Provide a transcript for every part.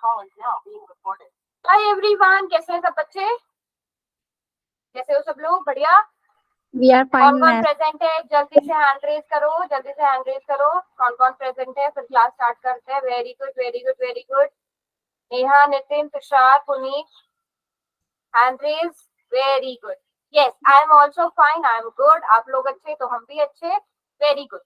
Hi everyone, कैसे हैं सब बच्चे? कैसे हो सब लोग? बढ़िया। We are fine, कौन कौन ma'am. प्रेजेंट है? जल्दी से हैंड रेज करो, जल्दी से हैंड रेज करो। कौन कौन प्रेजेंट है? फिर क्लास स्टार्ट करते हैं। Very good, very good, very good. Neha, Nitin, Tushar, Puneet, hand raise. Very good. Yes, I am also fine, I am good. आप लोग अच्छे तो हम भी अच्छे। Very good.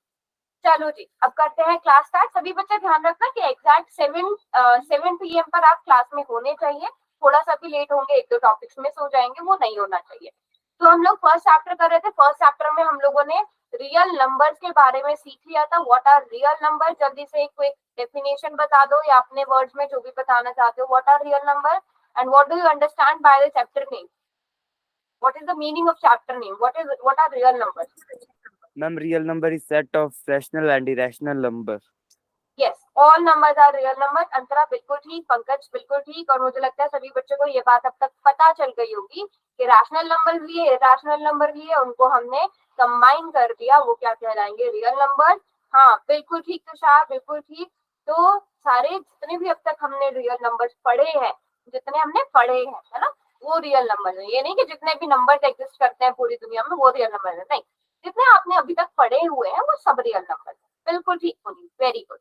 चलो जी, अब करते हैं क्लास स्टार्ट। सभी बच्चे ध्यान रखना कि एग्जैक्ट 7 PM पर आप क्लास में होने चाहिए। थोड़ा सा भी लेट होंगे, एक दो टॉपिक्स मिस हो जाएंगे, वो नहीं होना चाहिए। तो हम लोग फर्स्ट चैप्टर कर रहे थे। फर्स्ट चैप्टर में हम लोगों ने रियल नंबर्स के बारे में सीख लिया था। What are real number? जल्दी से एक क्विक डेफिनेशन बता दो या अपने वर्ड्स में जो भी बताना चाहते हो। What are real number and what do you understand by the chapter name? What is the meaning of chapter name? What are real numbers? Ma'am, real number is set of rational and irrational numbers. Yes, all numbers are real numbers. अंतरा बिल्कुल ठीक, पंकज बिल्कुल ठीक। और मुझे लगता है सभी बच्चों को ये बात अब तक पता चल गई होगी कि रैशनल नंबर लिए, इरेशनल नंबर लिए, उनको हमने कंबाइन कर दिया, वो क्या कहलाएंगे? Real number. हाँ बिल्कुल ठीक तुषार, बिल्कुल ठीक। तो सारे जितने भी अब तक हमने रियल नंबर्स पढ़े हैं, जितने हमने पढ़े हैं, है ना, वो रियल नंबर है। ये नहीं कि जितने भी नंबर्स एग्जिस्ट करते हैं पूरी दुनिया में वो रियल नंबर है, नहीं। जितने आपने अभी तक पढ़े हुए हैं वो सब रियल नंबर है। बिल्कुल ठीक Puneet, very good,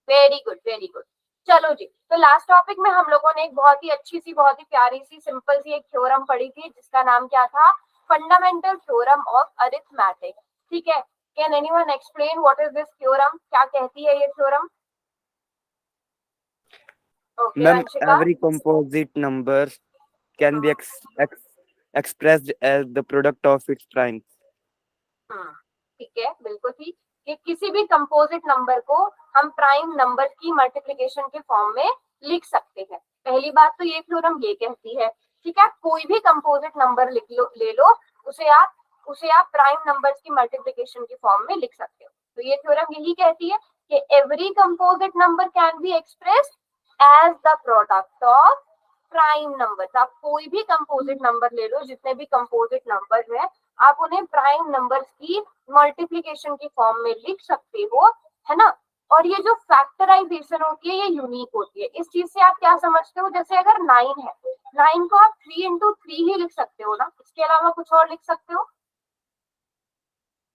very good, very good. चलो जी, तो लास्ट टॉपिक में हम लोगों ने एक बहुत ही अच्छी सी, बहुत ही प्यारी सी, सिंपल सी एक थ्योरम पढ़ी थी जिसका नाम क्या था? Fundamental theorem of arithmetic. ठीक है, can anyone explain what is this theorem? क्या कहती है ये theorem? Okay, Ma'am, Anshika. every composite number can be expressed as the product of its primes. ठीक है, बिल्कुल ठीक। कि किसी भी कंपोजिट नंबर को हम प्राइम नंबर की मल्टीप्लिकेशन के फॉर्म में लिख सकते हैं। पहली बात तो ये थ्योरम ये कहती है, ठीक है, कोई भी कंपोजिट नंबर लिख लो, ले लो, उसे आप प्राइम नंबर्स की मल्टीप्लिकेशन के फॉर्म में लिख सकते हो। तो ये थ्योरम यही कहती है कि every composite number can be expressed as the product of prime numbers. आप कोई भी कंपोजिट नंबर ले लो, जितने भी कंपोजिट नंबर है, आप उन्हें प्राइम नंबर्स की मल्टीप्लिकेशन की फॉर्म में लिख सकते हो, है ना। और ये जो फैक्टराइजेशन होती है ये यूनिक होती है। इस चीज से आप क्या समझते हो? जैसे अगर 9 है, 9 को आप 3 into 3 ही लिख सकते हो ना, इसके अलावा कुछ और लिख सकते हो?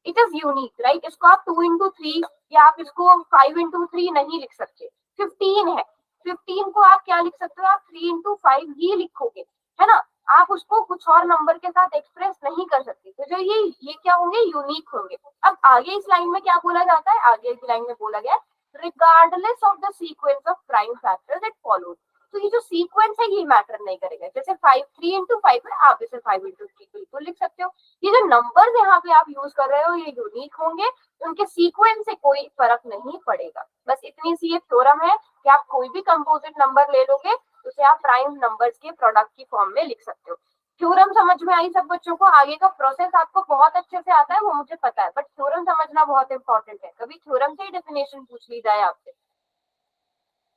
It is unique, right. इसको आप 2 into 3 या आप इसको 5 into 3 नहीं लिख सकते। 15 है, 15 को आप क्या लिख सकते हो? आप 3 into 5 ही लिखोगे, है ना। आप उसको कुछ और नंबर के साथ एक्सप्रेस नहीं कर सकते। तो जो ये क्या होंगे? यूनिक होंगे। अब आगे इस लाइन में क्या बोला जाता है? आगे इस लाइन में बोला गया regardless of the sequence of prime factors that follow. तो ये जो सीक्वेंस है ये मैटर नहीं करेगा। जैसे 3 into 5 है, आप इसे 5 into 3 बिल्कुल लिख सकते हो। ये जो नंबर्स यहाँ पे आप यूज कर रहे हो ये यूनिक होंगे, उनके सीक्वेंस से कोई फर्क नहीं पड़ेगा। बस इतनी सी ये थ्योरम है कि आप कोई भी कंपोजिट नंबर ले लोगे, उसे आप प्राइम नंबर्स के प्रोडक्ट की फॉर्म में लिख सकते हो। थ्योरम समझ में आई सब बच्चों को? आगे का प्रोसेस आपको बहुत अच्छे से आता है, वो मुझे पता है, बट थ्योरम समझना बहुत इंपॉर्टेंट है। कभी थ्योरम से ही डेफिनेशन पूछ ली जाए आपसे,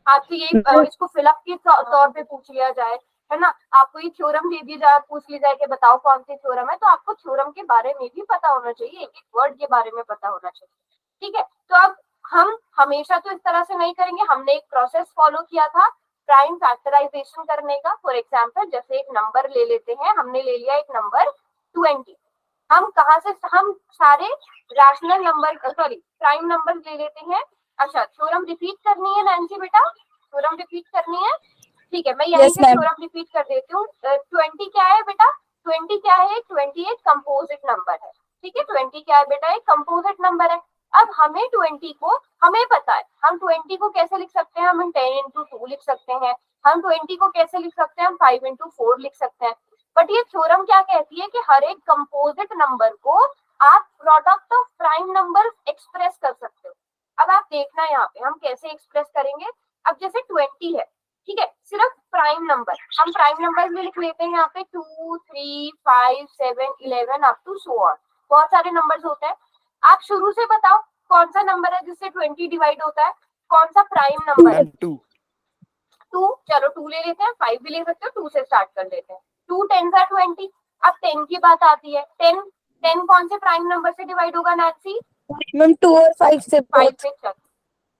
आपसे ये इसको फिलअप के तौर पे पूछ लिया जाए, है ना, आपको ये थ्योरम दे दी जाए, पूछ ली जाए कि बताओ कौन सी थ्योरम है, तो आपको थ्योरम के बारे में भी पता होना चाहिए, एक एक वर्ड के बारे में पता होना चाहिए। ठीक है, तो अब हम हमेशा तो इस तरह से नहीं करेंगे। हमने एक प्रोसेस फॉलो किया था प्राइम फैक्टराइजेशन करने का। फॉर एग्जाम्पल, जैसे एक नंबर ले लेते हैं, हमने ले लिया एक नंबर 20। हम कहाँ से, हम सारे rational number, sorry prime number ले लेते हैं। अच्छा, थ्योरम रिपीट करनी है नैन्सी बेटा? थ्योरम रिपीट करनी है? ठीक है, मैं यहीं से थ्योरम रिपीट कर देती हूँ। 20 क्या है बेटा? 20 क्या है? 20 एक कंपोजिट नंबर है। ठीक है, 20 क्या है बेटा? एक कंपोजिट नंबर है। अब हमें 20 को, हमें पता है हम 20 को कैसे लिख सकते हैं। हम 10 into 2 लिख सकते हैं। हम 20 को कैसे लिख सकते हैं? हम 5 into 4 लिख सकते हैं। बट ये थ्योरम क्या कहती है कि हर एक कंपोजिट नंबर को आप product of prime number express कर सकते हो। अब आप देखना यहाँ पे हम कैसे एक्सप्रेस करेंगे। अब जैसे 20 है, ठीक है, सिर्फ प्राइम नंबर, हम प्राइम नंबर में लिख लेते हैं यहाँ पे 2, 3, 5, 7, 11 अप टू सो ऑन। बहुत सारे नंबर्स होते हैं। आप शुरू से बताओ कौन सा नंबर है जिससे 20 डिवाइड होता है? कौन सा प्राइम नंबर है? 2. 2, चलो 2 ले लेते हैं, 5 भी ले सकते हो, 2 से स्टार्ट कर लेते हैं। 2 10 are 20। अब 10 की बात आती है। 10 कौन से प्राइम नंबर से डिवाइड होगा नैन्सी? मैम 2 और 5 से 5 से। चल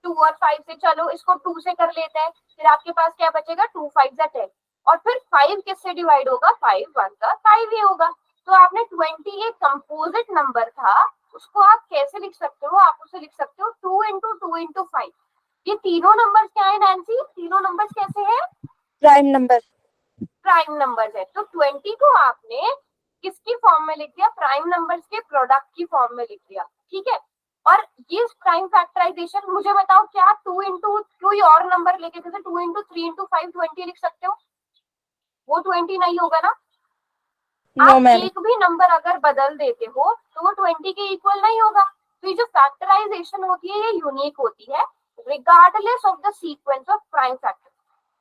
2 और 5 से, चलो इसको 2 से कर लेते हैं, फिर आपके पास क्या बचेगा, 2 5 10, और फिर 5 किससे डिवाइड होगा, 5 1 का 5 ही होगा। तो आपने 20 एक कंपोजिट नंबर था, उसको आप कैसे लिख सकते हो, आप उसे लिख सकते हो 2 इंटू 2 इंटू 5। ये तीनों नंबर्स क्या है नैन्सी, तीनों नंबर्स कैसे हैं, प्राइम नंबर। प्राइम नंबर्स है। तो 20 को आपने किसकी फॉर्म में लिख दिया, प्राइम नंबर्स के प्रोडक्ट की फॉर्म में लिख दिया, ठीक है। और ये प्राइम फैक्टराइजेशन, मुझे बताओ क्या 2 इंटू कोई और नंबर लेके जैसे 2 इंटू 3 इंटू 5 20 लिख सकते हो, वो 20 नहीं होगा ना। नो आप मैम। एक भी नंबर अगर बदल देते हो तो वो 20 के इक्वल नहीं होगा। तो ये जो फैक्टराइजेशन होती है ये यूनिक होती है, regardless of the sequence of prime factor.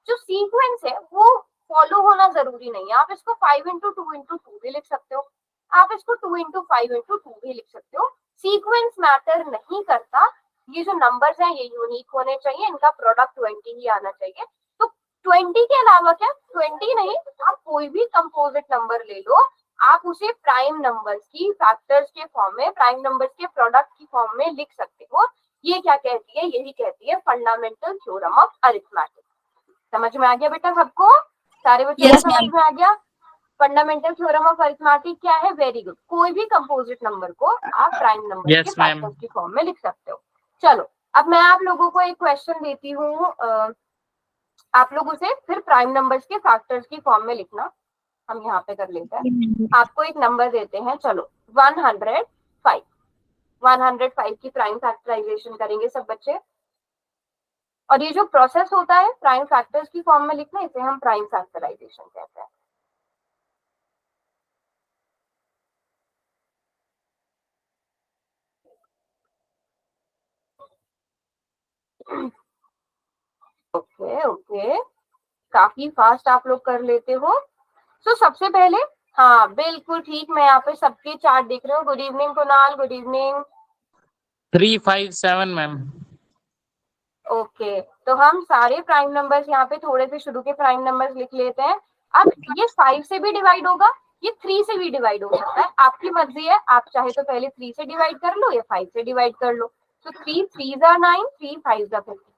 जो सीक्वेंस है वो फॉलो होना जरूरी नहीं है, आप इसको 5 इंटू 2 इंटू 2 भी लिख सकते हो, आप इसको 2 इंटू 5 इंटू 2 भी लिख सकते हो, सीक्वेंस मैटर नहीं करता। ये जो नंबर्स हैं ये यूनिक होने चाहिए, इनका प्रोडक्ट 20 ही आना चाहिए। तो 20 के अलावा क्या, 20 नहीं, आप कोई भी कंपोजिट नंबर ले लो, आप उसे प्राइम नंबर्स की फैक्टर्स के फॉर्म में, प्राइम नंबर्स के प्रोडक्ट की फॉर्म में लिख सकते हो। ये क्या कहती है, यही कहती है फंडामेंटल थ्योरम ऑफ अरिथमेटिक। समझ में आ गया बेटा सबको, सारे बच्चों को Yes, समझ ma'am. में आ गया। फंडामेंटल थ्योरम ऑफ अरिथमेटिक क्या है, वेरी गुड, कोई भी कंपोजिट नंबर को आप प्राइम नंबर के Yes, ma'am. फैक्टर्स की फॉर्म में लिख सकते हो। चलो अब मैं आप लोगों को एक क्वेश्चन देती हूँ, आप लोग उसे फिर प्राइम नंबर्स के फैक्टर्स की फॉर्म में लिखना। हम यहाँ पे कर लेते हैं, आपको एक नंबर देते हैं, चलो 105, 105 की प्राइम फैक्टराइजेशन करेंगे सब बच्चे। और ये जो प्रोसेस होता है प्राइम फैक्टर्स की फॉर्म में लिखना, इसे हम प्राइम फैक्टराइजेशन कहते हैं। ओके ओके, काफी फास्ट आप लोग कर लेते हो। तो सबसे पहले, हाँ बिल्कुल ठीक, मैं यहाँ पे सबके चार्ट देख रही हूँ। Good evening Kunal, good evening. 357 ma'am. Okay, तो हम सारे प्राइम नंबर्स यहाँ पे थोड़े से शुरू के प्राइम नंबर्स लिख लेते हैं। अब ये 5 से भी डिवाइड होगा, ये 3 से भी डिवाइड हो सकता है, आपकी मर्जी है, आप चाहे तो पहले 3 से डिवाइड कर लो या 5 से डिवाइड कर लो। तो 3 3 are 9, 3 5 are 50।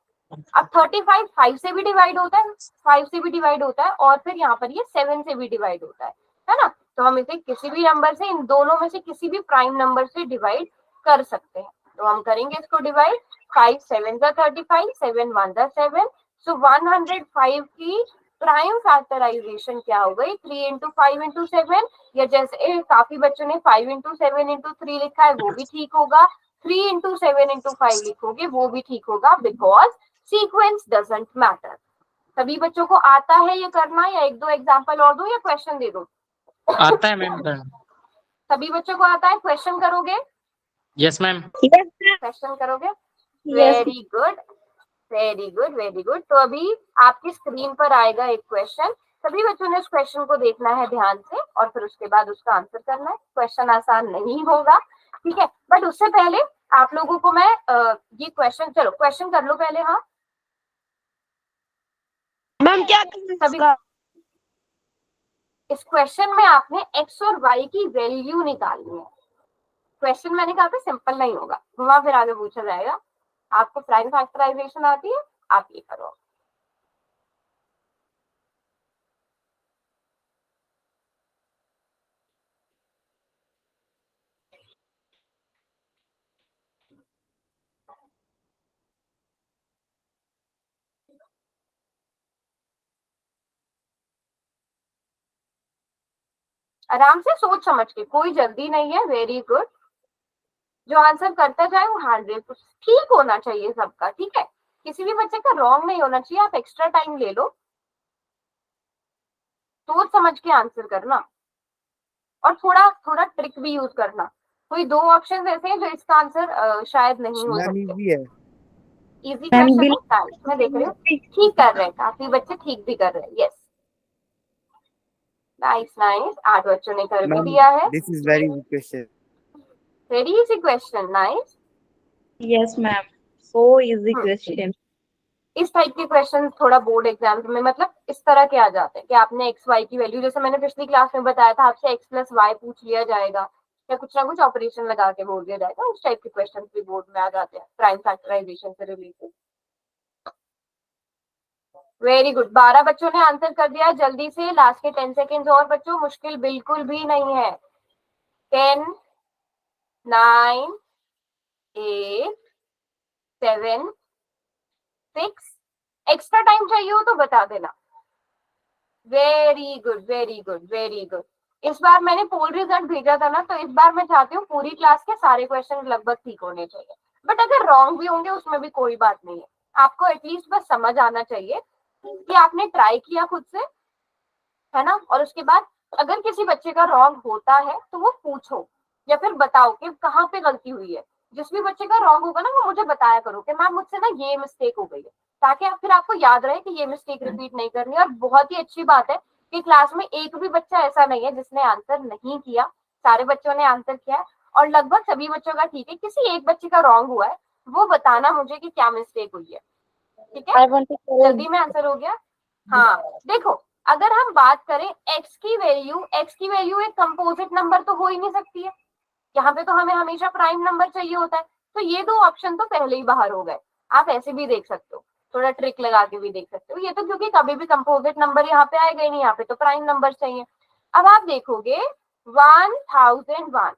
अब 35 5 से भी डिवाइड होता है, 5 से भी डिवाइड होता है, और फिर यहाँ पर ये 7 से भी डिवाइड होता है ना। तो हम इसे किसी भी नंबर से, इन दोनों में से किसी भी प्राइम नंबर से डिवाइड कर सकते हैं। तो हम करेंगे इसको डिवाइड, 5 7 are 35, 7 1 are 7। सो 105 की प्राइम फैक्टराइजेशन क्या हो गई, 3 इंटू 5 इंटू 7, या जैसे काफी बच्चों ने 5 इंटू 7 इंटू 3 लिखा है वो भी ठीक होगा, 3 इंटू 7 इंटू 5 लिखोगे वो भी ठीक होगा, बिकॉज सीक्वेंस डजंट मैटर। सभी बच्चों को आता है ये करना, या एक दो एग्जांपल और दो या क्वेश्चन दे दो? आता है मैम। सभी बच्चों को आता है, क्वेश्चन करोगे? Yes ma'am. क्वेश्चन करोगे, very good very good very good. तो अभी आपकी स्क्रीन पर आएगा एक क्वेश्चन, सभी बच्चों ने उस क्वेश्चन को देखना है ध्यान से, और फिर उसके बाद उसका आंसर करना है। क्वेश्चन आसान नहीं होगा, ठीक है, बट उससे पहले आप लोगों को मैं ये क्वेश्चन, चलो क्वेश्चन कर लो पहले। हाँ मैम क्या सभी, इस क्वेश्चन में आपने x और y की वैल्यू निकालनी है। क्वेश्चन मैंने कहा था सिंपल नहीं होगा, घुमा फिर आगे पूछा जाएगा। आपको प्राइम फैक्टराइजेशन आती है, आप ये करो। आराम से सोच समझ के, कोई जल्दी नहीं है, वेरी गुड। जो आंसर करता जाए वो 100% ठीक होना चाहिए सबका, ठीक है, किसी भी बच्चे का रॉन्ग नहीं होना चाहिए। आप एक्स्ट्रा टाइम ले लो, सोच समझ के आंसर करना, और थोड़ा थोड़ा ट्रिक भी यूज करना। कोई दो ऑप्शन ऐसे हैं जो इसका आंसर शायद नहीं हो मैम सकते। इजी है। इजी क्वेश्चन होता है, मैं देख रही हूँ ठीक कर रहे हैं, काफी बच्चे ठीक भी कर रहे हैं, यस नाइस नाइस, 8 बच्चों ने कर भी मैम दिया है, this is very good question. Very easy question, nice. Yes ma'am, so easy question. इस टाइप के क्वेश्चन थोड़ा बोर्ड एग्जाम में मतलब इस तरह के आ जाते हैं कि आपने एक्स वाई की वैल्यू, जैसे मैंने पिछली क्लास में बताया था, आपसे एक्स प्लस वाई पूछ लिया जाएगा, या कुछ ना कुछ ऑपरेशन लगा के बोल दिया जाएगा, उस टाइप के क्वेश्चन भी बोर्ड में आ जाते हैं प्राइम फैक्टराइजेशन से रिलेटेड। वेरी गुड, 12 बच्चों ने आंसर कर दिया जल्दी से, लास्ट के 10 सेकेंड्स और बच्चों, मुश्किल बिल्कुल भी नहीं है। 10 9 8 7 6, एक्स्ट्रा टाइम चाहिए हो तो बता देना। Very good very good very good. इस बार मैंने पोल रिजल्ट भेजा था ना, तो इस बार मैं चाहती हूँ पूरी क्लास के सारे क्वेश्चन लगभग ठीक होने चाहिए, बट अगर रॉन्ग भी होंगे उसमें भी कोई बात नहीं है, आपको एटलीस्ट बस समझ आना चाहिए कि आपने ट्राई किया खुद से, है ना। और उसके बाद अगर किसी बच्चे का रॉन्ग होता है तो वो पूछो या फिर बताओ कि कहाँ पे गलती हुई है। जिस भी बच्चे का रॉन्ग होगा ना वो मुझे बताया करो कि मैम मुझसे ना ये मिस्टेक हो गई है, ताकि फिर आपको याद रहे कि ये मिस्टेक रिपीट नहीं करनी। और बहुत ही अच्छी बात है कि क्लास में एक भी बच्चा ऐसा नहीं है जिसने आंसर नहीं किया, सारे बच्चों ने आंसर किया है और लगभग सभी बच्चों का ठीक है। किसी एक बच्चे का रॉन्ग हुआ है, वो बताना मुझे कि क्या मिस्टेक हुई है, ठीक है। I want to tell जल्दी में आंसर हो गया। हाँ देखो, अगर हम बात करें x की वैल्यू एक कंपोजिट नंबर तो हो ही नहीं सकती है, यहाँ पे तो हमें हमेशा प्राइम नंबर चाहिए होता है, तो ये दो ऑप्शन तो पहले ही बाहर हो गए। आप ऐसे भी देख सकते हो, थोड़ा ट्रिक लगा के भी देख सकते हो, ये तो क्योंकि कभी भी कंपोजिट नंबर यहाँ पे आएगा ही नहीं, यहाँ पे तो प्राइम नंबर चाहिए। अब आप देखोगे 1001,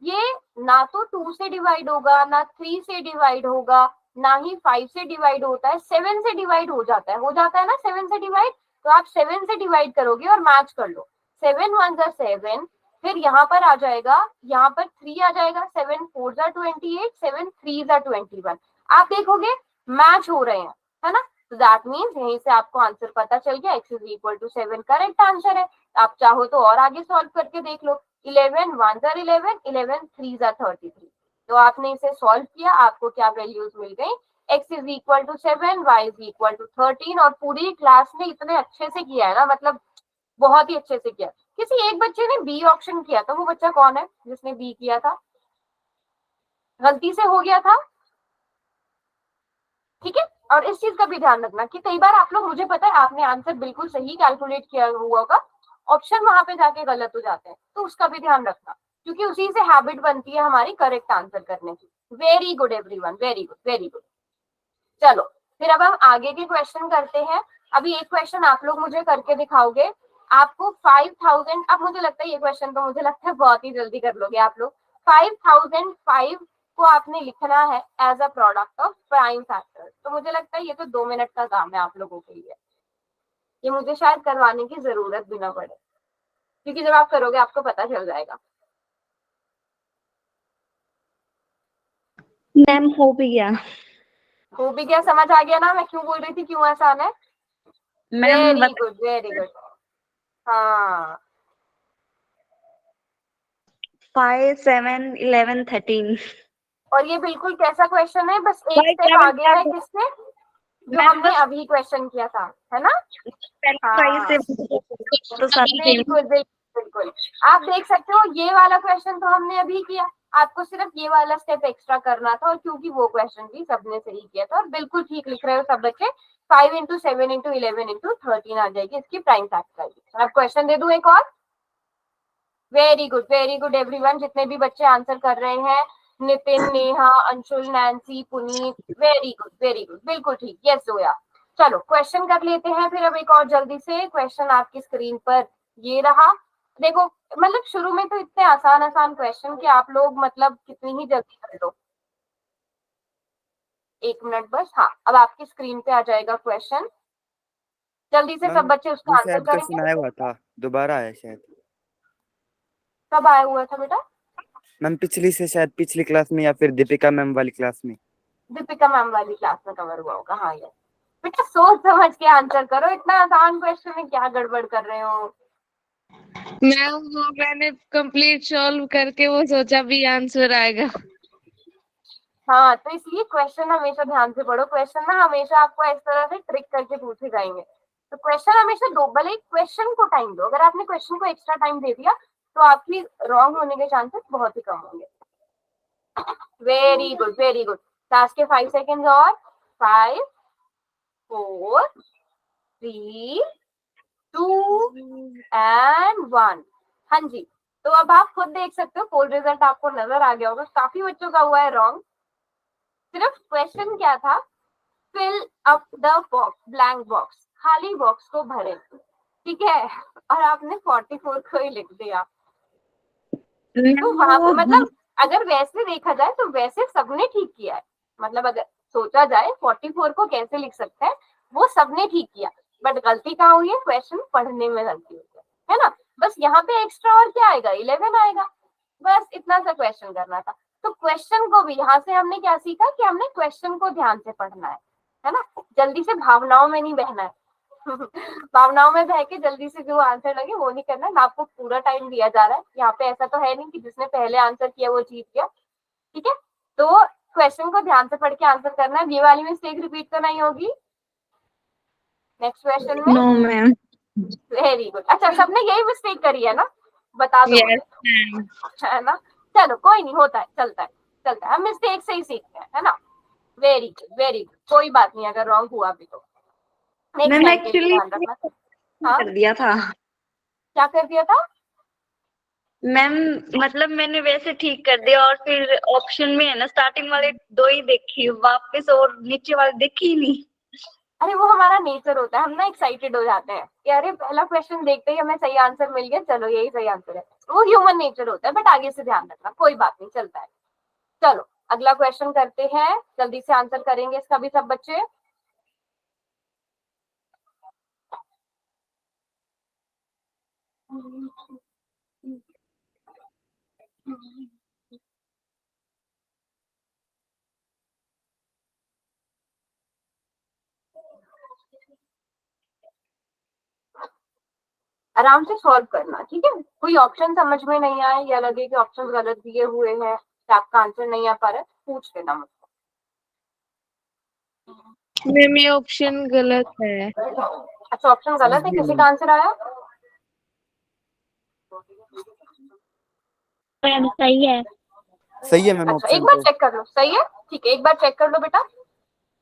ये ना तो 2 से डिवाइड होगा, ना 3 से डिवाइड होगा, ना ही 5 से डिवाइड होता है, 7 से डिवाइड हो जाता है ना 7 से डिवाइड। तो आप 7 से डिवाइड करोगे और मैच कर लो, 7 1 7, फिर यहाँ पर आ जाएगा, यहाँ पर 3 आ जाएगा, 7 4 28, 7 3 21। आप देखोगे मैच हो रहे हैं, है ना। तो दैट मीन्स यहीं से आपको आंसर पता चल गया, x is equal to 7 correct answer है। आप चाहो तो और आगे सॉल्व करके देख लो, 11 1 11, 11 3 33। तो आपने इसे सॉल्व किया, आपको क्या वैल्यूज मिल गई, x is equal to 7, y is equal to 13। और पूरी क्लास ने इतने अच्छे से किया है ना, मतलब बहुत ही अच्छे से किया। किसी एक बच्चे ने बी ऑप्शन किया था, वो बच्चा कौन है जिसने बी किया था, गलती से हो गया था, ठीक है। और इस चीज का भी ध्यान रखना कि कई बार आप लोग, मुझे पता है आपने आंसर बिल्कुल सही कैलकुलेट किया हुआ होगा, ऑप्शन वहां पे जाके गलत हो जाते हैं, तो उसका भी ध्यान रखना, क्योंकि उसी से हैबिट बनती है हमारी करेक्ट आंसर करने की। Very good everyone, very good very good. चलो फिर अब हम आगे के क्वेश्चन करते हैं। अभी एक क्वेश्चन आप लोग मुझे करके दिखाओगे, आपको 5000, अब मुझे लगता है ये क्वेश्चन तो मुझे लगता है बहुत ही जल्दी कर लोगे आप लोग। 5005 को आपने लिखना है as a product of prime factor, तो मुझे लगता है ये तो 2 मिनट का काम है आप लोगों के लिए, ये मुझे शायद करवाने की जरूरत भी ना पड़े, क्योंकि जब आप करोगे आपको पता चल जाएगा। मैम हो भी गया हो भी क्या, समझ आ गया ना मैं क्यों बोल रही थी क्यों आसान है। Ma'am. Very good very good. हाँ 5 7 11 13। और ये बिल्कुल कैसा क्वेश्चन है, बस एक 5 स्टेप 7 आगे है किससे, जो मैम हमने बस अभी क्वेश्चन किया था, है ना। पहले 5 हाँ से तो सारे सेम। बिल्कुल बिल्कुल बिल्कुल। आप देख सकते हो ये वाला क्वेश्चन तो हमने अभी किया, आपको सिर्फ ये वाला स्टेप एक्स्ट्रा करना था, और क्योंकि वो क्वेश्चन भी सबने सही किया था और बिल्कुल ठीक लिख रहे हो सब बच्चे, 5 इंटू 7 इंटू 11 इंटू 13 आ जाएगी इसकी प्राइम फैक्टराइजेशन। अब क्वेश्चन दे दूं एक और। वेरी गुड एवरीवन, जितने भी बच्चे आंसर कर रहे हैं, Nitin, Neha, Anshul, Nancy, Puneet, very good बिल्कुल ठीक, यस जोया। चलो क्वेश्चन कर लेते हैं फिर अब एक और जल्दी से। क्वेश्चन आपकी स्क्रीन पर ये रहा, देखो मतलब शुरू में तो इतने आसान आसान क्वेश्चन कि आप लोग मतलब कितनी ही जल्दी कर लो। 1 मिनट बस, हाँ अब आपकी स्क्रीन पे आ जाएगा क्वेश्चन, जल्दी से सब मैम बच्चे उसका ये आंसर शायद क्वेश्चन करेंगे। आया हुआ था, दोबारा आया शायद। कब आया हुआ था बेटा, मैम पिछली से, शायद पिछली क्लास में या फिर दीपिका मैम वाली क्लास में। दीपिका मैम वाली क्लास में कवर हुआ होगा, हाँ यस। बेटा सोच समझ के आंसर करो, इतना आसान क्वेश्चन में क्या गड़बड़ कर रहे हो। मैम वो मैंने कंप्लीट सॉल्व करके वो सोचा भी आंसर आएगा। हाँ तो इसलिए क्वेश्चन हमेशा ध्यान से पढ़ो, क्वेश्चन ना हमेशा आपको इस तरह से ट्रिक करके पूछे जाएंगे, तो क्वेश्चन हमेशा दो, भले क्वेश्चन को टाइम दो, अगर आपने क्वेश्चन को एक्स्ट्रा टाइम दे दिया तो आपकी रॉन्ग होने के चांसेस बहुत ही कम होंगे। Very good. लास्ट के 5 सेकेंड और 5 4 3 2 एंड 1। हाँ जी तो अब आप खुद देख सकते हो, पोल रिजल्ट आपको नजर आ गया होगा, काफी बच्चों का हुआ है रॉन्ग। सिर्फ क्वेश्चन क्या था, fill up the box, blank box, खाली बॉक्स को भरे, ठीक है, और आपने 44 को ही लिख दिया। तो वहां पे मतलब अगर वैसे देखा जाए तो वैसे सबने ठीक किया है, मतलब अगर सोचा जाए 44 को कैसे लिख सकते हैं, वो सबने ठीक किया, बट गलती कहाँ हुई है, क्वेश्चन पढ़ने में गलती हुई है ना। बस यहाँ पे एक्स्ट्रा और क्या आएगा, 11 आएगा, बस इतना सा क्वेश्चन करना था। तो क्वेश्चन को भी यहाँ से हमने क्या सीखा कि हमने क्वेश्चन को ध्यान से पढ़ना है ना, जल्दी से भावनाओं में नहीं बहना है। भावनाओं में बह के जल्दी से जो आंसर लगे वो नहीं करना है। आपको पूरा टाइम दिया जा रहा है, यहाँ पे ऐसा तो है नहीं कि जिसने पहले आंसर किया वो जीत गया, ठीक है। तो क्वेश्चन को ध्यान से पढ़ के आंसर करना है, ये वाली मिस्टेक रिपीट तो नहीं होगी नेक्स्ट क्वेश्चन में। No ma'am. वेरी गुड, अच्छा सबने यही मिस्टेक करी है ना, बता दो यस मुझे, मैम। है ना। चलो कोई नहीं, होता है, चलता है चलता है, हम मिस्टेक से ही सीखते हैं, है ना। वेरी गुड वेरी गुड, कोई बात नहीं अगर रॉन्ग हुआ भी तो नेक्स्ट मैम टाइम के लिए एक्चुअली ध्यान रखना। हाँ कर दिया था क्या कर दिया था? मैम, मतलब मैंने वैसे ठीक कर दिया और फिर ऑप्शन में है ना स्टार्टिंग वाले 2 ही देखी, वापस और नीचे वाले देखी ही नहीं। अरे वो हमारा नेचर होता है, हम ना एक्साइटेड हो जाते हैं कि अरे पहला क्वेश्चन देखते ही हमें सही आंसर मिल गया, चलो यही सही आंसर है, वो ह्यूमन नेचर होता है, बट आगे से ध्यान रखना, कोई बात नहीं, चलता है। चलो अगला क्वेश्चन करते हैं, जल्दी से आंसर करेंगे इसका भी सब बच्चे। आराम से सॉल्व करना, ठीक है। कोई ऑप्शन समझ में नहीं आए या लगे कि ऑप्शन गलत दिए हुए हैं या आपका आंसर नहीं आ पा रहा है, पूछ लेना मुझसे। मैम ये ऑप्शन गलत है। अच्छा ऑप्शन गलत है, किसी का आंसर आया? मैम सही है। सही है मैम अच्छा एक ऑप्शन बार तो। चेक कर लो, सही है, ठीक है, एक बार चेक कर लो बेटा।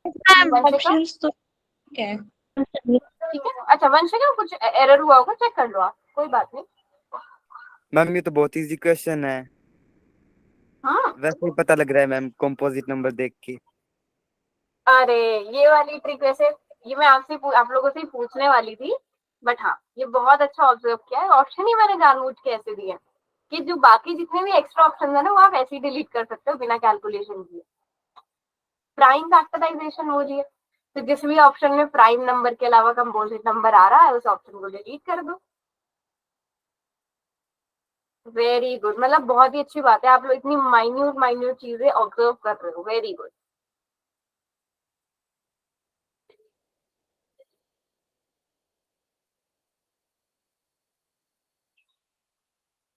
मैम वंशिका, ऑप्शंस तो ठीक है। ठीक है, अच्छा वंशिका कुछ एरर हुआ होगा, चेक कर लो आप, कोई बात नहीं। मैम ये तो बहुत इजी क्वेश्चन है, हाँ वैसे ही पता लग रहा है मैम कंपोजिट नंबर देख के। अरे ये वाली ट्रिक वैसे ये मैं आपसे आप लोगों से ही पूछने वाली थी, बट हाँ ये बहुत अच्छा ऑब्जर्व किया है, ऑप्शन ही मैंने जानबूझ के ऐसे दिए कि जो बाकी जितने भी एक्स्ट्रा ऑप्शन है ना वो आप ऐसे ही डिलीट कर सकते हो बिना कैलकुलेशन किए। प्राइम फैक्टराइजेशन बोलिए, तो जिस भी ऑप्शन में प्राइम नंबर के अलावा कंपोजिट नंबर आ रहा है उस ऑप्शन को डिलीट कर दो। वेरी गुड, मतलब बहुत ही अच्छी बात है, आप लोग इतनी माइन्यूट माइन्यूट चीजें ऑब्जर्व कर रहे हो, वेरी गुड।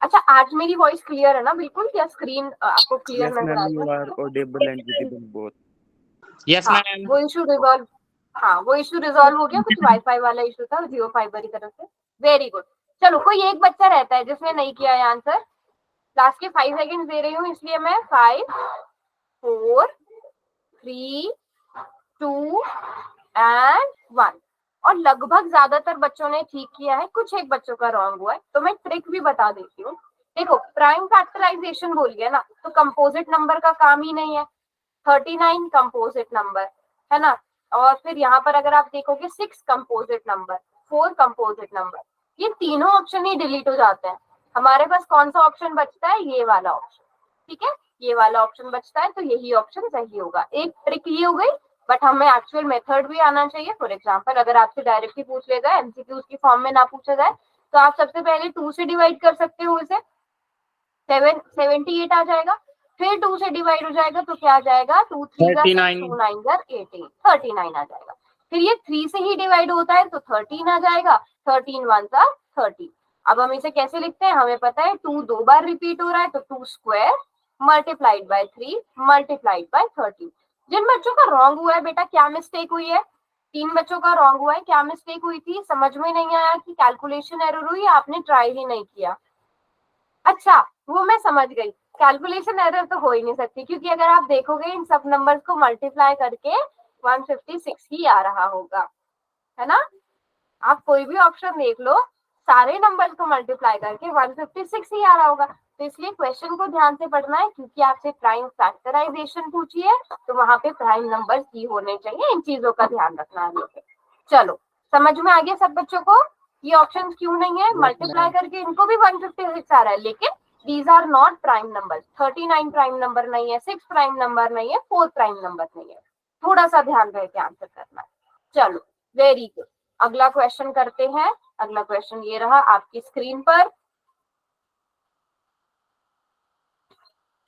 अच्छा आज मेरी वॉइस क्लियर है ना बिल्कुल, क्या स्क्रीन आपको क्लियर यस नजर मैम आ यू रहा are audible and visible both. Yes, हाँ ma'am. वो इशू रिजॉल्व, हाँ वो इशू रिजॉल्व हो गया, कुछ वाईफाई वाला इशू था जियो फाइबर की तरफ से। वेरी गुड, चलो कोई एक बच्चा रहता है जिसने नहीं किया है आंसर, लास्ट के 5 सेकंड दे रही हूँ, इसलिए मैं 5 4 3 2 एंड 1, और लगभग ज्यादातर बच्चों ने ठीक किया है, कुछ एक बच्चों का रॉन्ग हुआ है, तो मैं ट्रिक भी बता देती हूँ। देखो प्राइम फैक्टराइजेशन बोलिए ना तो कंपोजिट नंबर का काम ही नहीं है, 39 कंपोजिट नंबर है ना, और फिर यहाँ पर अगर आप देखोगे 6 कंपोजिट नंबर, 4 कंपोजिट नंबर, ये तीनों ऑप्शन ही डिलीट हो जाते हैं। हमारे पास कौन सा ऑप्शन बचता है, ये वाला ऑप्शन, ठीक है, ये वाला ऑप्शन बचता है, तो यही ऑप्शन सही होगा। एक ट्रिक ये हो गई, बट हमें एक्चुअल मेथड भी आना चाहिए। फॉर एग्जाम्पल अगर आपसे डायरेक्टली पूछ ले जाए, एमसीक्यूज की फॉर्म में ना पूछा जाए, तो आप सबसे पहले 2 से डिवाइड कर सकते हो, इसे 78 आ जाएगा, फिर 2 से डिवाइड हो जाएगा तो क्या आ जाएगा, 2 3 जा 6, 39. 2 9 जा 18, 39 आ जाएगा। फिर ये 3 से ही डिवाइड होता है तो 13 आ जाएगा, 13 1 जा 30। अब हम इसे कैसे लिखते हैं, हमें पता है 2 2 बार रिपीट हो रहा है तो 2 square multiplied by 3 multiplied by 30। जिन बच्चों का रॉन्ग हुआ है बेटा, क्या मिस्टेक हुई है, 3 बच्चों का रॉन्ग हुआ है, क्या मिस्टेक हुई थी, समझ में नहीं आया कि कैलकुलेशन एरर हुई, आपने ट्राई ही नहीं किया। अच्छा वो मैं समझ गई, कैलकुलेशन एरर तो हो ही नहीं सकती, क्योंकि अगर आप देखोगे इन सब नंबर्स को मल्टीप्लाई करके 156 ही आ रहा होगा, है ना। आप कोई भी ऑप्शन देख लो, सारे नंबर्स को मल्टीप्लाई करके 156 ही आ रहा होगा। तो इसलिए क्वेश्चन को ध्यान से पढ़ना है, क्योंकि आपसे प्राइम फैक्टराइजेशन पूछी है तो वहां पे प्राइम नंबर्स ही होने चाहिए। इन चीजों का ध्यान रखना है हमें। चलो समझ में आ गया सब बच्चों को ये ऑप्शन क्यों नहीं है? मल्टीप्लाई करके इनको भी 156 आ रहा है, लेकिन these are not prime number. 39 prime number नहीं है, 6 प्राइम नंबर नहीं है, 4 प्राइम नंबर नहीं है। थोड़ा सा ध्यान रह के आंसर करना है। चलो वेरी गुड, अगला क्वेश्चन करते हैं। अगला क्वेश्चन ये रहा आपकी स्क्रीन पर।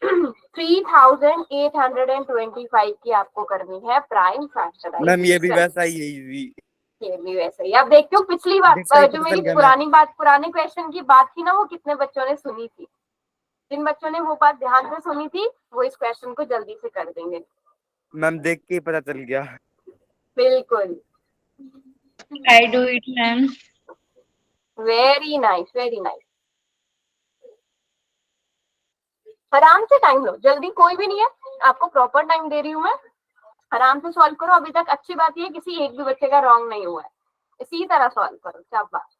3825 की आपको करनी है प्राइम फैक्टराइजेशन। मैम ये भी वैसा ही है, easy। ये भी वैसे ही। अब देखते हो पिछली बात Decide जो तो मेरी चल गया पुराने क्वेश्चन की बात थी ना, वो कितने बच्चों ने सुनी थी? जिन बच्चों ने वो बात ध्यान से सुनी थी वो इस क्वेश्चन को जल्दी से कर देंगे। मैम देख के ही पता चल गया। बिल्कुल, I do it ma'am. Very nice very nice. आराम से टाइम लो, जल्दी कोई भी नहीं है, आपको प्रॉपर टाइम दे रही हूँ मैं। आराम से सॉल्व करो। अभी तक अच्छी बात ये किसी एक भी बच्चे का रॉन्ग नहीं हुआ है, इसी तरह सॉल्व करो। शाबाश।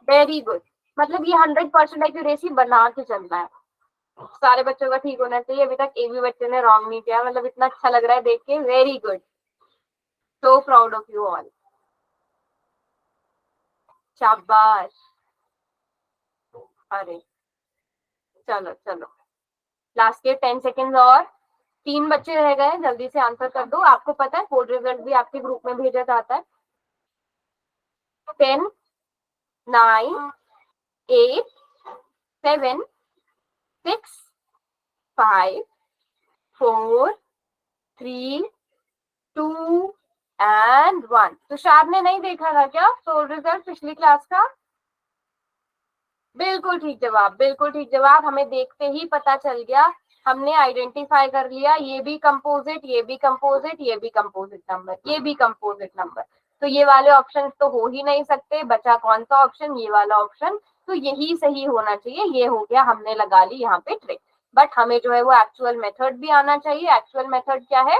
वेरी गुड, मतलब ये 100% एक्यूरेसी बना के चलना है। सारे बच्चों का ठीक होना चाहिए। अभी तक एक भी बच्चे ने रॉन्ग नहीं किया, मतलब इतना अच्छा लग रहा है देख के। Very good, so proud of you all. शाबाश। अरे चलो चलो, लास्ट के 10 सेकेंड और। 3 बच्चे रह गए, जल्दी से आंसर कर दो। आपको पता है बोर्ड रिजल्ट भी आपके ग्रुप में भेजा जाता है। 10 9 8 7 6 5 4 3 2 एंड 1। तुषार ने नहीं देखा था क्या सोल रिजल्ट पिछली क्लास का? बिल्कुल ठीक जवाब, बिल्कुल ठीक जवाब। हमें देखते ही पता चल गया, हमने आइडेंटिफाई कर लिया ये भी कंपोजिट, ये भी कंपोजिट, ये भी कंपोजिट नंबर, ये भी कंपोजिट नंबर। तो ये वाले ऑप्शन तो हो ही नहीं सकते। बचा कौन सा ऑप्शन? ये वाला ऑप्शन। तो यही सही होना चाहिए। ये हो गया, हमने लगा ली यहाँ पे ट्रिक। बट हमें जो है वो एक्चुअल मेथड भी आना चाहिए। एक्चुअल मेथड क्या है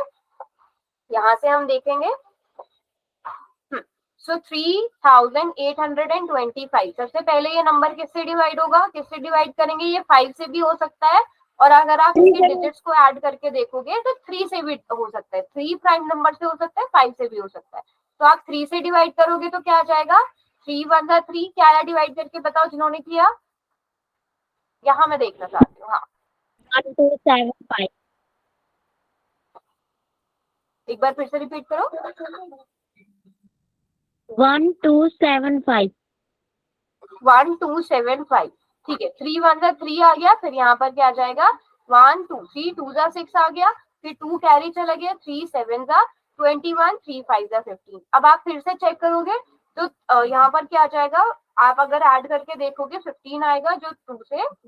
यहाँ से हम देखेंगे। सो 3825 सबसे पहले ये नंबर किससे डिवाइड होगा? किससे डिवाइड करेंगे? ये 5 से भी हो सकता है, और अगर आप इसके डिजिट्स को ऐड करके देखोगे तो 3 से भी हो सकता है। 3 प्राइम नंबर से हो सकता है, 5 से भी हो सकता है। तो आप 3 से डिवाइड करोगे तो क्या आ जाएगा? 3 1 3। क्या आया डिवाइड करके? बताओ जिन्होंने किया। यहाँ मैं देखना चाहती हूँ। हाँ 1275। एक बार फिर से रिपीट करो। 1275। 1275, ठीक है। 3 1 3 आ गया, फिर यहाँ पर क्या आ जाएगा? 1 2 3 2 6 आ गया, फिर 2 कैरी चला गया, 3 7 21, 3 5 15। अब आप फिर से चेक करोगे तो यहाँ पर क्या आ जाएगा? आप अगर ऐड करके देखोगे 15 आएगा, जो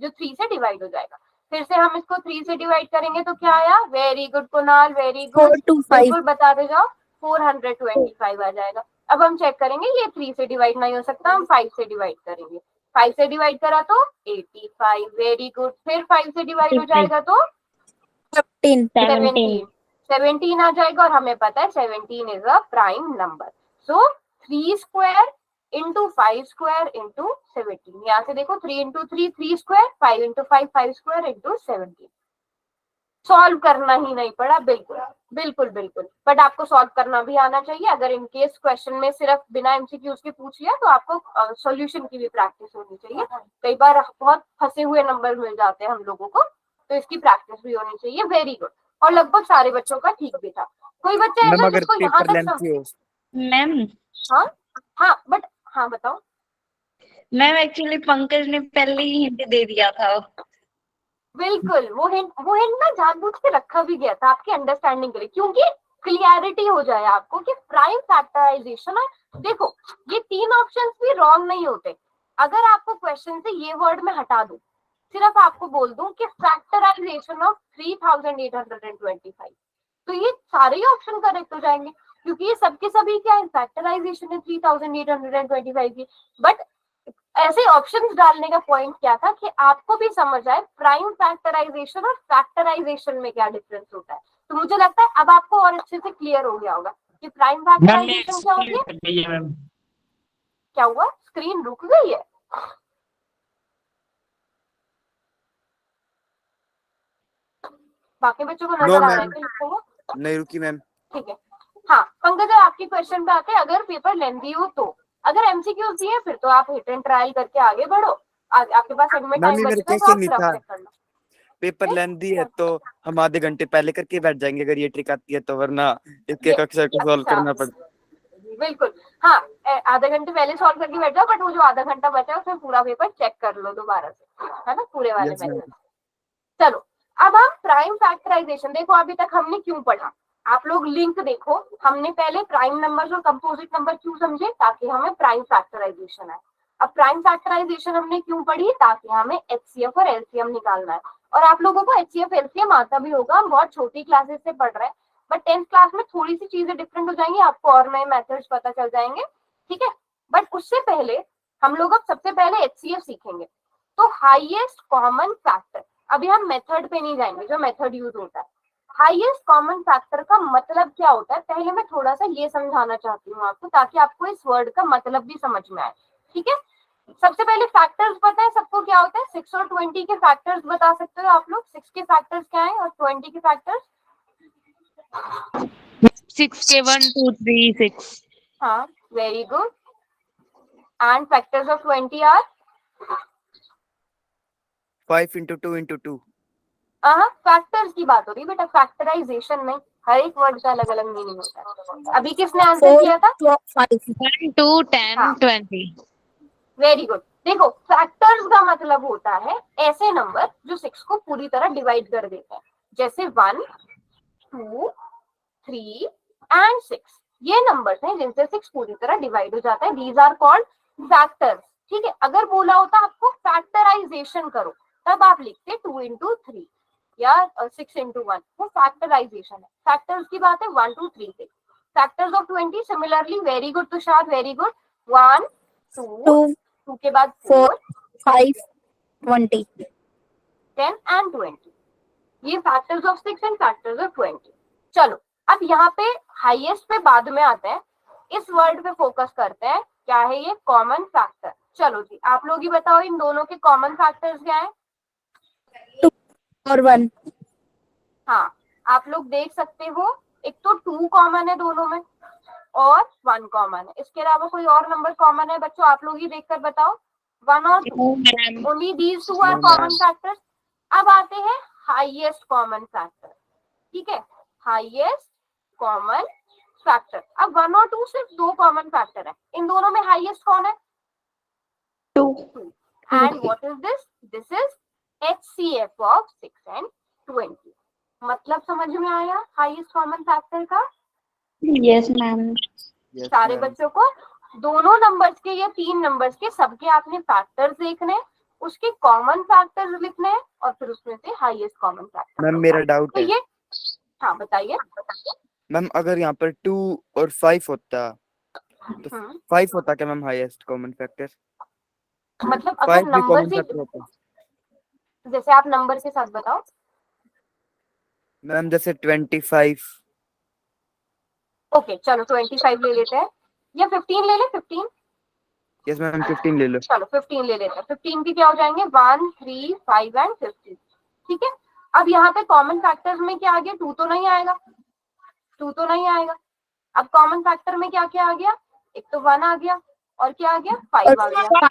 3 से डिवाइड हो जाएगा। फिर से हम इसको 3 से डिवाइड करेंगे तो क्या आया? Very good Kunal, very good, बिल्कुल बता दे जाओ। 425 आ जाएगा। अब हम चेक करेंगे, ये 3 से डिवाइड नहीं हो सकता, हम 5 से डिवाइड करेंगे। 5 से डिवाइड करा तो 85, वेरी गुड। फिर 5 से डिवाइड हो जाएगा तो 17 आ जाएगा, और हमें पता है 17 is a prime number. So 3 square into 5 square into 17। यहाँ से देखो 3 into 3 3 square, 5 into 5 5 square into 17। Solve करना ही नहीं पड़ा, बिल्कुल बिल्कुल बिल्कुल। बट आपको सॉल्व करना भी आना चाहिए। अगर इन केस क्वेश्चन में सिर्फ बिना एमसीक्यूज के पूछ लिया तो आपको सॉल्यूशन की भी प्रैक्टिस होनी चाहिए। कई बार बहुत फंसे हुए नंबर मिल जाते हैं हम लोगों को, तो इसकी प्रैक्टिस भी होनी चाहिए। वेरी गुड, और लगभग सारे बच्चों का ठीक भी था। कोई बच्चा मैम ऐसा अगर जिसको यहाँ पेपर तक लेंथी हो। मैम हाँ हाँ, बट हाँ बताओ। मैम एक्चुअली पंकज ने पहले ही हिंट दे दिया था। बिल्कुल, वो हिंट ना जानबूझ के रखा भी गया था आपकी अंडरस्टैंडिंग के लिए, क्योंकि क्लियरिटी हो जाए आपको कि प्राइम फैक्टराइजेशन है। देखो ये 3 ऑप्शंस भी रॉन्ग नहीं होते। अगर आपको क्वेश्चन से ये वर्ड में हटा दूं, सिर्फ आपको बोल दूं कि फैक्टराइजेशन ऑफ 3825। तो ये सारे ही ऑप्शन करेक्ट हो जाएंगे क्योंकि ये सबके सभी क्या है, फैक्टराइजेशन है 3825 की। बट ऐसे ऑप्शंस डालने का पॉइंट क्या था कि आपको भी समझ आए प्राइम फैक्टराइजेशन और फैक्टराइजेशन में क्या डिफरेंस होता है। तो मुझे लगता है अब आपको और अच्छे से क्लियर हो गया होगा कि प्राइम मैम ये फैक्टराइजेशन क्या होती है। explain कर दीजिए मैम। क्या हुआ, स्क्रीन रुक गई है? बाकी बच्चों को नो नजर आ रहा है मैम, कि लिखो? नहीं रुकी मैम। ठीक है। हाँ पंकज, आपके क्वेश्चन पे आते हैं, अगर पेपर लेंथी हो तो, अगर एमसीक्यू दिए फिर तो आप हिट एंड ट्रायल करके आगे बढ़ो। आपके पास एंड में मैम टाइम ये मेरा बचेगा तो क्वेश्चन आप नहीं रफ था, चेक कर लो। पेपर लेंथी है तो हम आधे घंटे पहले करके बैठ जाएंगे अगर ये ट्रिक आती है तो, वरना इसके ये अक्षर को सॉल्व अच्छा, करना पड़ता। बिल्कुल हाँ, आधे घंटे पहले सॉल्व करके बैठ जाओ, बट वो जो आधा घंटा बचा है उसमें पूरा पेपर चेक कर लो दोबारा से, है ना, पूरे वाले यस मैम। मेथड। चलो अब हम प्राइम फैक्टराइजेशन देखो, अभी तक हमने क्यों पढ़ा, आप लोग लिंक देखो। हमने पहले प्राइम नंबर्स और कंपोजिट नंबर क्यों समझे, ताकि हमें प्राइम फैक्टराइजेशन आए। अब प्राइम फैक्टराइजेशन हमने क्यों पढ़ी, ताकि हमें एचसीएफ और एलसीएम निकालना है। और आप लोगों को एचसीएफ एलसीएम आता भी होगा, हम बहुत छोटी क्लासेस से पढ़ रहे हैं, बट 10th क्लास में थोड़ी सी चीजें डिफरेंट हो जाएंगी, आपको और नए मेथड्स पता चल जाएंगे, ठीक है। बट उससे पहले हम लोग अब सबसे पहले एचसीएफ सीखेंगे। तो हाईएस्ट कॉमन फैक्टर, अभी हम मेथड पे नहीं जाएंगे, जो मेथड यूज होता है। हाईएस्ट कॉमन फैक्टर का मतलब क्या होता है, पहले मैं थोड़ा सा ये समझाना चाहती हूँ आपको, ताकि आपको इस वर्ड का मतलब भी समझ में आए, ठीक है। सबसे पहले फैक्टर्स पता है सबको क्या होता है, 6 और 20 के फैक्टर्स बता सकते हो आप लोग, 6 के फैक्टर्स क्या है और 20 के फैक्टर्स? 6 के 1 2 3 6। हाँ very good. And factors of 20 are 5 into 2 into 2। Factors की बात हो रही है बेटा, फैक्टराइजेशन में हर एक वर्ड का अलग अलग मीनिंग होता है। अभी किसने आंसर किया था? 1 2 10 हाँ। 20। Very good. देखो फैक्टर्स का मतलब होता है ऐसे नंबर जो 6 को पूरी तरह डिवाइड कर देते हैं, जैसे 1 2 3 एंड 6, ये नंबर्स हैं जिनसे 6 पूरी तरह डिवाइड हो जाता है, दीज आर कॉल्ड फैक्टर्स, ठीक है। अगर बोला होता आपको फैक्टराइजेशन करो, तब आप लिखते 2 into 3 या 6 into 1, वो फैक्टराइजेशन है। फैक्टर्स की बात है 1 2 3 6। Factors of 20 similarly, very good Tushar, very good. 1 2 के बाद 4 5 20 10 एंड 20, ये factors of 6 and factors of 20। चलो अब यहाँ पे हाईएस्ट पे बाद में आते हैं, इस वर्ड पे फोकस करते हैं, क्या है ये? Common factor. चलो जी आप लोग ही बताओ इन दोनों के कॉमन फैक्टर्स क्या है? और 1। हाँ आप लोग देख सकते हो, एक तो 2 कॉमन है दोनों में और 1 कॉमन है, इसके अलावा कोई और नंबर कॉमन है बच्चों? आप लोग ही देखकर बताओ। 1 और 2, only these 2 are common factors. अब आते हैं हाईएस्ट कॉमन फैक्टर, ठीक है, हाईएस्ट कॉमन फैक्टर। अब 1 और 2 सिर्फ 2 कॉमन फैक्टर है, इन दोनों में हाईएस्ट कौन है? 2। And what is this? This is HCF of 6 and 20। मतलब समझ में आया हाईएस्ट कॉमन फैक्टर का? Yes ma'am. सारे बच्चों को दोनों नंबर्स के या 3 नंबर्स के सबके आपने फैक्टर्स देखने हैं, उसके कॉमन फैक्टर्स लिखने हैं और फिर उसमें से हाईएस्ट कॉमन फैक्टर। मैम मेरा डाउट तो है, ये हाँ बताइए। मैम अगर यहाँ पर 2 और 5 होता तो 5 होता क्या मैम हाईएस्ट कॉमन फैक्टर? मतलब अगर 5 भी नंबर कॉमन से, फैक्टर होता जैसे आप नंबर के साथ बताओ। मैम, जैसे 25। ओके चलो 25 ले लेते हैं, या 15 ले ले, 15। यस मैम 15 ले लो। चलो 15 ले लेते हैं। 15 के क्या हो जाएंगे? 1 3 5 एंड 15, ठीक है। अब यहाँ पे कॉमन फैक्टर्स में क्या आ गया? 2 तो नहीं आएगा, 2 तो नहीं आएगा। अब कॉमन फैक्टर में क्या क्या आ गया? एक तो 1 आ गया और क्या आ गया? 5 आ गया,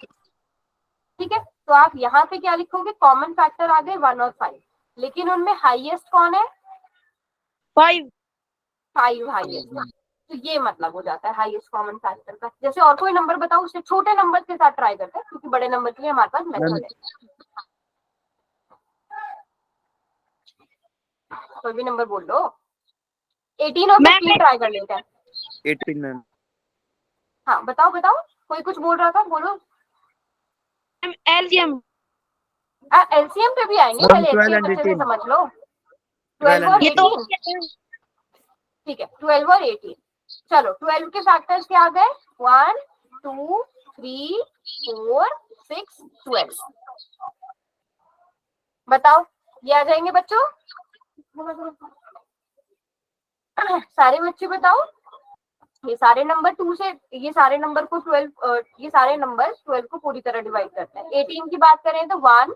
ठीक है। तो आप यहाँ पे क्या लिखोगे? कॉमन फैक्टर आ गए 1 और 5, लेकिन उनमें हाईएस्ट कौन है? 5 5 हाईएस्ट। तो ये मतलब हो जाता है हाईएस्ट कॉमन फैक्टर का। जैसे और कोई नंबर बताओ, उससे छोटे नंबर के साथ ट्राई करते हैं, क्योंकि बड़े नंबर के लिए हमारे पास मेथड है। कोई भी नंबर बोल दो। 18 और 15 ट्राई कर लेते हैं। 18 मैम। हाँ बताओ बताओ, कोई कुछ बोल रहा था, बोलो। एलसीएम एलसीएम पे भी आएंगे, पहले 12 एचसीएफ and अच्छे से 18। समझ लो। 12 और ये तो 18, ठीक है 12 और 18। चलो 12 के फैक्टर्स क्या आ गए, 1 2 3 4 6 12। बताओ ये आ जाएंगे बच्चों? सारे बच्चे बताओ, ये सारे नंबर 2 से, ये सारे नंबर को 12, ये सारे नंबर 12 को पूरी तरह डिवाइड करते हैं। 18 की बात करें तो 1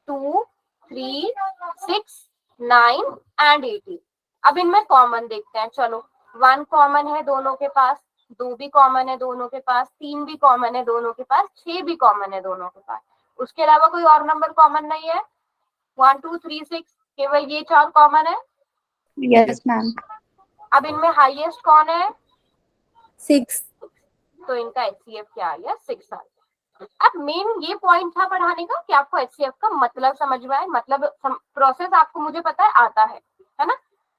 2 3 6 9 एंड 18। अब इनमें कॉमन देखते हैं। चलो 1 कॉमन है दोनों के पास, 2 भी कॉमन है दोनों के पास, 3 भी कॉमन है दोनों के पास, 6 भी कॉमन है दोनों के पास। उसके अलावा कोई और नंबर कॉमन नहीं है। 1 2 3 6 केवल ये 4 कॉमन है। Yes, ma'am. अब इनमें हाईएस्ट कौन है? 6. तो इनका एचसीएफ क्या आ गया, 6 आ गया। अब मेन ये पॉइंट था पढ़ाने का कि आपको एचसीएफ का मतलब समझ में आए, मतलब प्रोसेस आपको मुझे पता है आता है ना।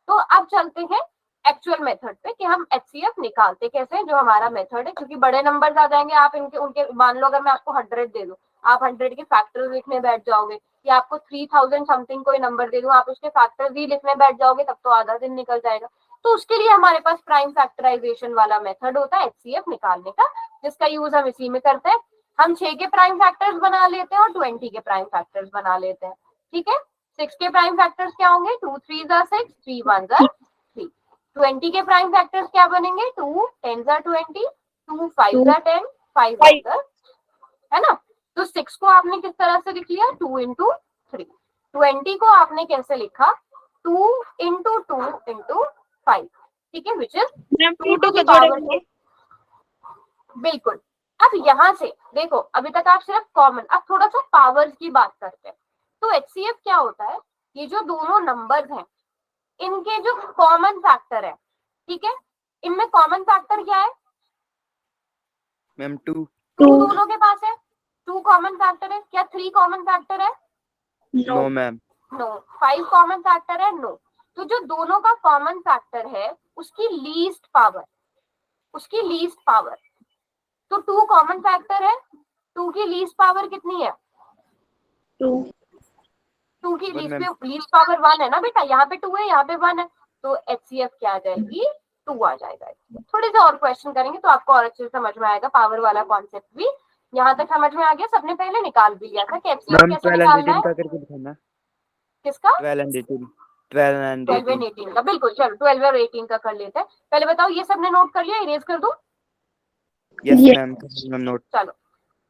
तो अब चलते हैं एक्चुअल मेथड पे कि हम एचसीएफ निकालते कैसे, जो हमारा मेथड है। क्योंकि बड़े नंबर्स आ जाएंगे, आप इनके उनके मान लो अगर मैं आपको 100 दे दूं, आप 100 के फैक्टर्स लिखने बैठ जाओगे, या आपको 3000 समथिंग कोई नंबर दे दूं, आप उसके फैक्टर्स भी लिखने बैठ जाओगे, तब तो आधा दिन निकल जाएगा। तो उसके लिए हमारे पास प्राइम फैक्टराइजेशन वाला मेथड होता है एचसीएफ निकालने का, जिसका यूज हम इसी में करते हैं। हम 6 के प्राइम फैक्टर्स बना लेते हैं और 20 के प्राइम फैक्टर्स बना लेते हैं। ठीक है, 6 के प्राइम फैक्टर्स क्या होंगे, 2 3 6, 3 1 3। 20 के प्राइम फैक्टर्स क्या बनेंगे, 2 10 20, 2 5 10, 5 1, है ना। तो 6 को आपने किस तरह से लिख लिया, 2 into 3। 20 को आपने कैसे लिखा, 2 into 2 into 5, ठीक है, which is 2 to the power 2। बिल्कुल। अब यहाँ से देखो, अभी तक आप सिर्फ कॉमन, अब थोड़ा सा पावर्स की बात करते हैं। तो एचसीएफ क्या होता है, ये जो दोनों नंबर्स हैं इनके जो कॉमन फैक्टर है, ठीक है, इनमें कॉमन फैक्टर क्या है, मैम 2। 2 दोनों के पास है, 2 कॉमन फैक्टर है। क्या 3 कॉमन फैक्टर है? No ma'am. No. 5 common factor है? नो। तो जो दोनों का कॉमन फैक्टर है उसकी लीस्ट पावर, उसकी लीस्ट पावर, तो 2 कॉमन फैक्टर है, 2 की लीस्ट पावर कितनी है, 2 की लीस्ट पावर 1 है ना बेटा, यहाँ पे 2 है, यहाँ पे 1 है, तो एचसीएफ क्या आ जाएगी, 2 आ जाएगा। थोड़े से और क्वेश्चन करेंगे तो आपको और अच्छे से समझ में आएगा, पावर वाला कॉन्सेप्ट भी यहाँ तक समझ में आ गया। सबने पहले निकाल भी लिया था कि एचसीएफ मैम कैसे 12 निकालना and 18 है। का करके दिखाना। किसका? 12 and 18, 12 and 12 18। and 18 का, बिल्कुल। चलो 12 और 18 का कर लेते हैं। पहले बताओ ये सबने नोट कर लिया, इरेज कर दूं? Yes Yes. Ma'am note. चलो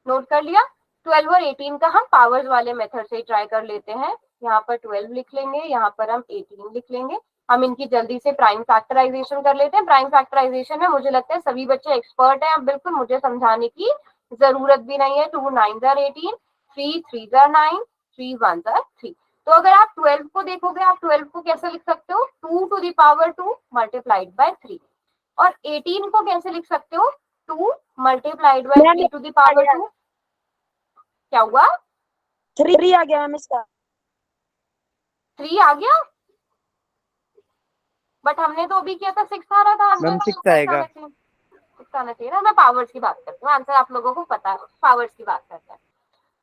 नोट कर लिया। 12 और 18 का हम पावर्स वाले मेथड से ट्राई कर लेते हैं। यहाँ पर 12 लिख लेंगे, यहाँ पर हम 18 लिख लेंगे। हम इनकी जल्दी से प्राइम फैक्टराइजेशन कर लेते हैं। प्राइम फैक्टराइजेशन में मुझे लगता है सभी बच्चे एक्सपर्ट हैं, अब बिल्कुल मुझे समझाने की जरूरत भी नहीं है। 2 9 18, 3 3 9, 3 1 3। तो अगर आप 12 को देखोगे, आप 12 को कैसे लिख सकते हो, 2 to the power 2 multiplied by 3। और 18 को कैसे लिख सकते हो, 2 multiplied by 3 to the power 2। क्या हुआ, 3 आ गया मैम इसका। 3 आ गया, बट हमने तो अभी किया था 6 आ रहा था आंसर। मैम 6 आएगा। 6 आना चाहिए ना। मैं पावर्स की बात करती हूँ, आंसर आप लोगों को पता है, पावर्स की बात करते हैं।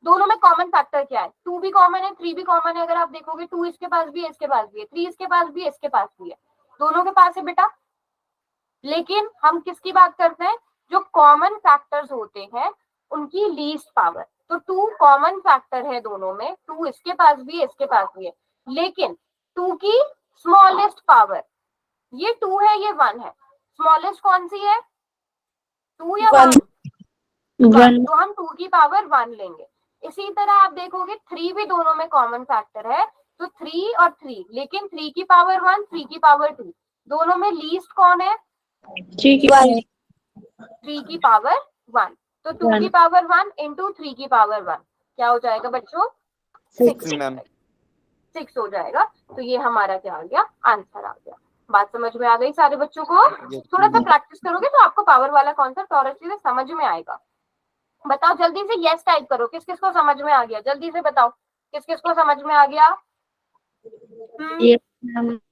दोनों में कॉमन फैक्टर क्या है, 2 भी कॉमन है, 3 भी कॉमन है। अगर आप देखोगे 2 इसके पास भी है, इसके पास भी है, 3 इसके पास भी है, इसके पास भी है, दोनों के पास है बेटा। लेकिन हम किसकी बात करते हैं, जो कॉमन फैक्टर्स होते हैं उनकी लीस्ट पावर। तो 2 कॉमन फैक्टर है दोनों में, 2 इसके पास भी है, इसके पास भी है, लेकिन 2 की स्मॉलेस्ट पावर, ये 2 है, ये 1 है, स्मॉलेस्ट कौन सी है, 2 या 1? 1। तो हम 2 की पावर 1 लेंगे। इसी तरह आप देखोगे 3 भी दोनों में कॉमन फैक्टर है, तो 3 और 3, लेकिन 3 की पावर 1, 3 की पावर 2, दोनों में लीस्ट कौन है, 3 की पावर 3 की पावर 1। तो 2 की पावर 1 इंटू 3 की पावर 1 क्या हो जाएगा बच्चों, 6 मैम। 6 हो जाएगा। तो ये हमारा क्या आ गया, आंसर आ गया। बात समझ में आ गई सारे बच्चों को? थोड़ा सा प्रैक्टिस करोगे तो आपको पावर वाला कॉन्सेप्ट और अच्छे से समझ में आएगा। बताओ जल्दी से यस टाइप करो, किस किस को समझ में आ गया, जल्दी से बताओ किस किस को समझ में आ गया।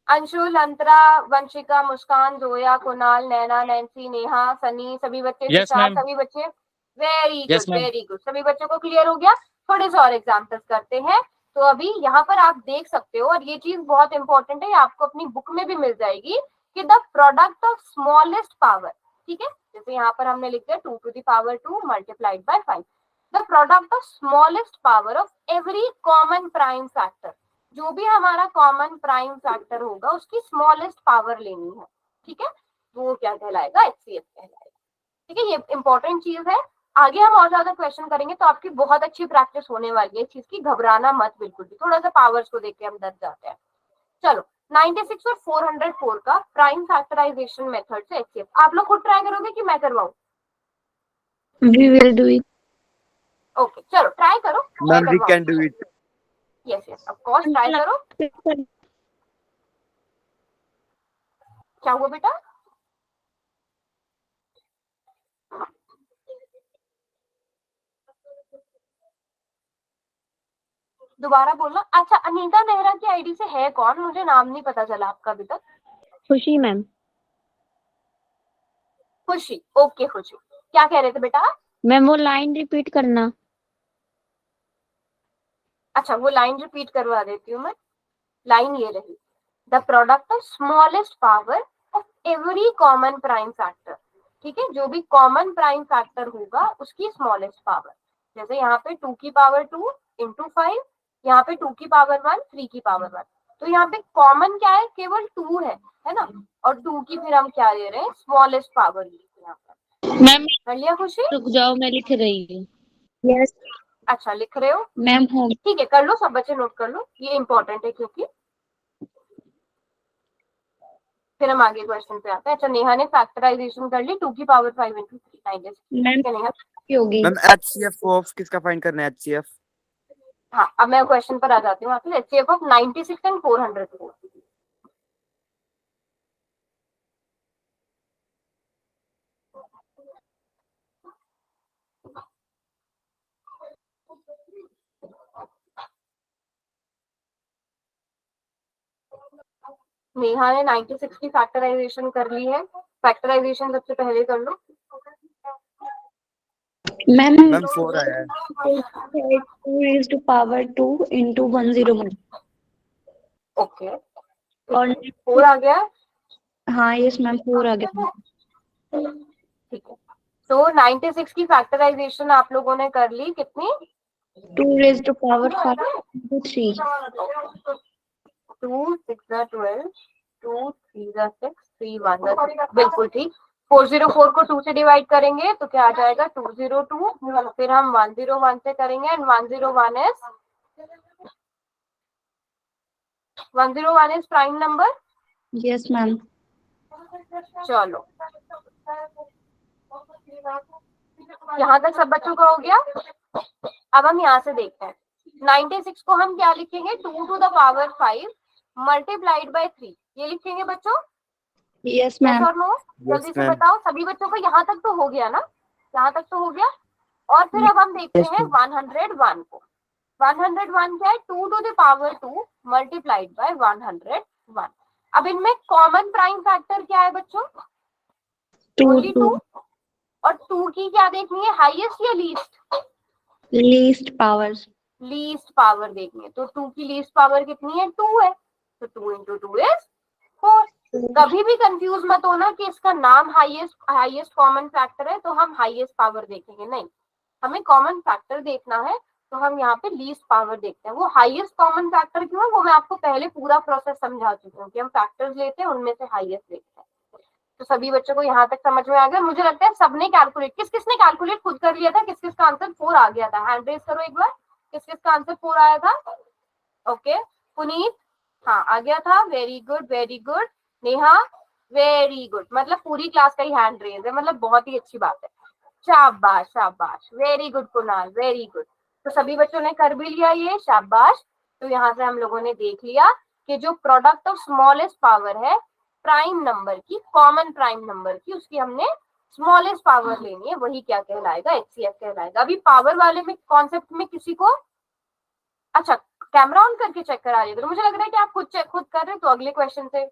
अंशुल, अंतरा, वंशिका, मुस्कान, जोया, कुणाल, नैना, नैन्सी, नेहा, सनी, सभी बच्चे, Yes, तुषार, ma'am. सभी बच्चे, very Yes, good ma'am. Very good, सभी बच्चों को क्लियर हो गया। थोड़े से और एग्जाम्पल्स करते हैं। तो अभी यहाँ पर आप देख सकते हो, और ये चीज बहुत इंपॉर्टेंट है, आपको अपनी बुक में भी मिल जाएगी, कि the product of smallest power, ठीक है, जैसे यहाँ पर हमने लिख दिया 2 to the power 2 multiplied by 5, the product of smallest power of every common prime factor, जो भी हमारा कॉमन प्राइम फैक्टर होगा उसकी स्मॉलेस्ट पावर लेनी है, ठीक है, तो वो क्या कहलाएगा, HCF कहलाएगा, ठीक है, ये इंपॉर्टेंट चीज है। आगे हम और ज्यादा क्वेश्चन करेंगे तो आपकी बहुत अच्छी प्रैक्टिस होने वाली है इस चीज की, घबराना मत बिल्कुल भी, थोड़ा सा पावर्स को देख के हम डर जाते हैं। चलो 96 और 404 का प्राइम फैक्टराइजेशन मेथड से HCF आप लोग खुद ट्राई करोगे कि मैं करवाऊं? We will do it. Okay चलो ट्राई करो, मैं Ma'am, we can do it. Yes yes of course try करो। क्या हुआ बेटा? दोबारा बोलना। अच्छा अनीता नेहरा की आईडी से है कौन, मुझे नाम नहीं पता चला आपका अभी तक। खुशी मैम। खुशी, ओके खुशी, क्या कह रहे थे बेटा? मैम वो लाइन रिपीट करना। अच्छा वो लाइन रिपीट करवा देती हूँ मैं, लाइन ये रही, the product of smallest power of every common prime factor, ठीक है, जो भी कॉमन प्राइम फैक्टर होगा उसकी स्मॉलेस्ट पावर, जैसे यहाँ पे 2 की पावर 2 इंटू 5, यहाँ पे 2 की पावर 1 3 की पावर 1, तो यहाँ पे कॉमन क्या है, केवल 2 है ना, और 2 की फिर हम क्या ले रहे हैं, स्मॉलेस्ट पावर यहाँ पर। मैम कर लिया खुशी? रुक जाओ, मैं लिख रही हूँ। यस अच्छा लिख रहे हो, मैम हो। ठीक है कर लो, सब बच्चे नोट कर लो, ये इंपॉर्टेंट है क्योंकि फिर हम आगे क्वेश्चन पे आते हैं। अच्छा नेहा ने फैक्टराइजेशन कर ली, 2 की पावर 5 इंटू 3 मैम नेहा। होगी। मैम HCF ऑफ किसका फाइंड करना है, HCF? हाँ अब मैं क्वेश्चन पर आ जाती हूँ, आपके HCF ऑफ 96 एंड 404। नेहा ने 96 की फैक्टराइजेशन कर ली है, फैक्टराइजेशन सबसे पहले कर लो। मैम मैम 4 आया है। 2 raised to power 2 into 101। Okay और 4 आ गया, हाँ यस मैम 4 आ गया। ठीक है, तो 96 की फैक्टराइजेशन आप लोगों ने कर ली, कितनी? 2 raised to power 5 into 3। 2 6 are 12, 2 3 are 6, 3 1 are 3, बिल्कुल ठीक। 404 को 2 से डिवाइड करेंगे तो क्या आ जाएगा, 202, फिर हम 101 से करेंगे, and 101 is prime number. Yes ma'am. चलो यहाँ तक सब बच्चों का हो गया। अब हम यहाँ से देखते हैं, 96 को हम क्या लिखेंगे, 2 to the power 5 multiplied by 3, ये लिखेंगे बच्चों? Yes yes ma'am. और no? जल्दी से ma'am. बताओ, सभी बच्चों को यहाँ तक तो हो गया ना, यहाँ तक तो हो गया। और फिर अब हम देखते Yes, हैं 101 को, 101 क्या है, 2 to the power 2 multiplied by 101। अब इनमें कॉमन प्राइम फैक्टर क्या है बच्चों, 2 2, और 2 की क्या देखनी है, हाईएस्ट या least? least powers। Least power देखनी है, तो 2 की लीस्ट पावर कितनी है, 2 है, तो 2 into 2 is 4। कभी भी कंफ्यूज मत होना कि इसका नाम हाईएस्ट कॉमन फैक्टर है तो हम हाईएस्ट पावर देखेंगे, नहीं, हमें कॉमन फैक्टर देखना है, तो हम यहाँ पे लीस्ट पावर देखते हैं। वो हाईएस्ट कॉमन फैक्टर क्यों है, वो मैं आपको पहले पूरा प्रोसेस समझा चुकी हूँ कि हम फैक्टर्स लेते हैं, उनमें से हाईएस्ट लेते हैं। तो सभी बच्चों को यहाँ तक समझ में आ गया, मुझे लगता है सबने कैलकुलेट, किस किसने कैलकुलेट खुद कर लिया था, किस किस का आंसर 4 आ गया था, हैंड रेज करो एक बार, किस किस का आंसर 4 आया था? ओके पुनीत, हाँ आ गया था, very good very good. Neha very good, मतलब पूरी क्लास का ही हैंड रेज है, मतलब बहुत ही अच्छी बात है, शाबाश शाबाश, very good Kunal very good. तो सभी बच्चों ने कर भी लिया ये, शाबाश। तो यहाँ से हम लोगों ने देख लिया कि जो प्रोडक्ट ऑफ स्मॉलेस्ट पावर है प्राइम नंबर की, कॉमन प्राइम नंबर की, उसकी हमने स्मॉलेस्ट पावर लेनी है, वही क्या कहलाएगा, HCF कहलाएगा। अभी पावर वाले में कॉन्सेप्ट में किसी को, अच्छा कैमरा ऑन करके चेक करा रही है, तो मुझे लग रहा है कि आप खुद कर रहे हो, तो अगले क्वेश्चन से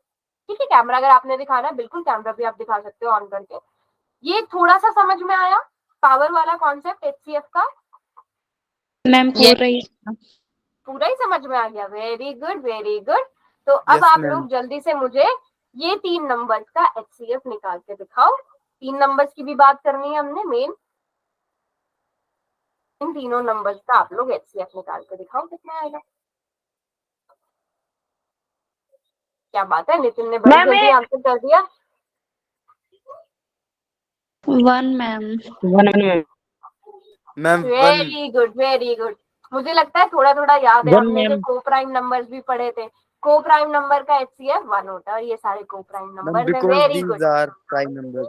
ठीक है, कैमरा अगर आपने दिखाना है बिल्कुल कैमरा भी आप दिखा सकते हो ऑन करके। ये थोड़ा सा समझ में आया पावर वाला कॉन्सेप्ट HCF का? मैम हो रही है। पूरा ही समझ में आ गया, वेरी गुड वेरी गुड। तो अब Yes, आप ma'am. लोग जल्दी से मुझे ये 3 नंबर्स का HCF निकाल के दिखाओ। 3 नंबर्स की भी बात करनी है हमने मेन। इन तीनों नंबर्स का आप लोग HCF निकाल के दिखाओ कितना आएगा। क्या बात है, नितिन ने बड़ी मैम, जल्दी आंसर कर दिया। 1 ma'am. One, ma'am. Ma'am, one. Very good very good. मुझे लगता है थोड़ा थोड़ा याद है, One, हमने जो ma'am. को प्राइम नंबर्स भी पढ़े थे। को प्राइम नंबर का HCF 1 होता है और ये सारे को प्राइम Ma'am, नंबर है। because very these good. are prime numbers.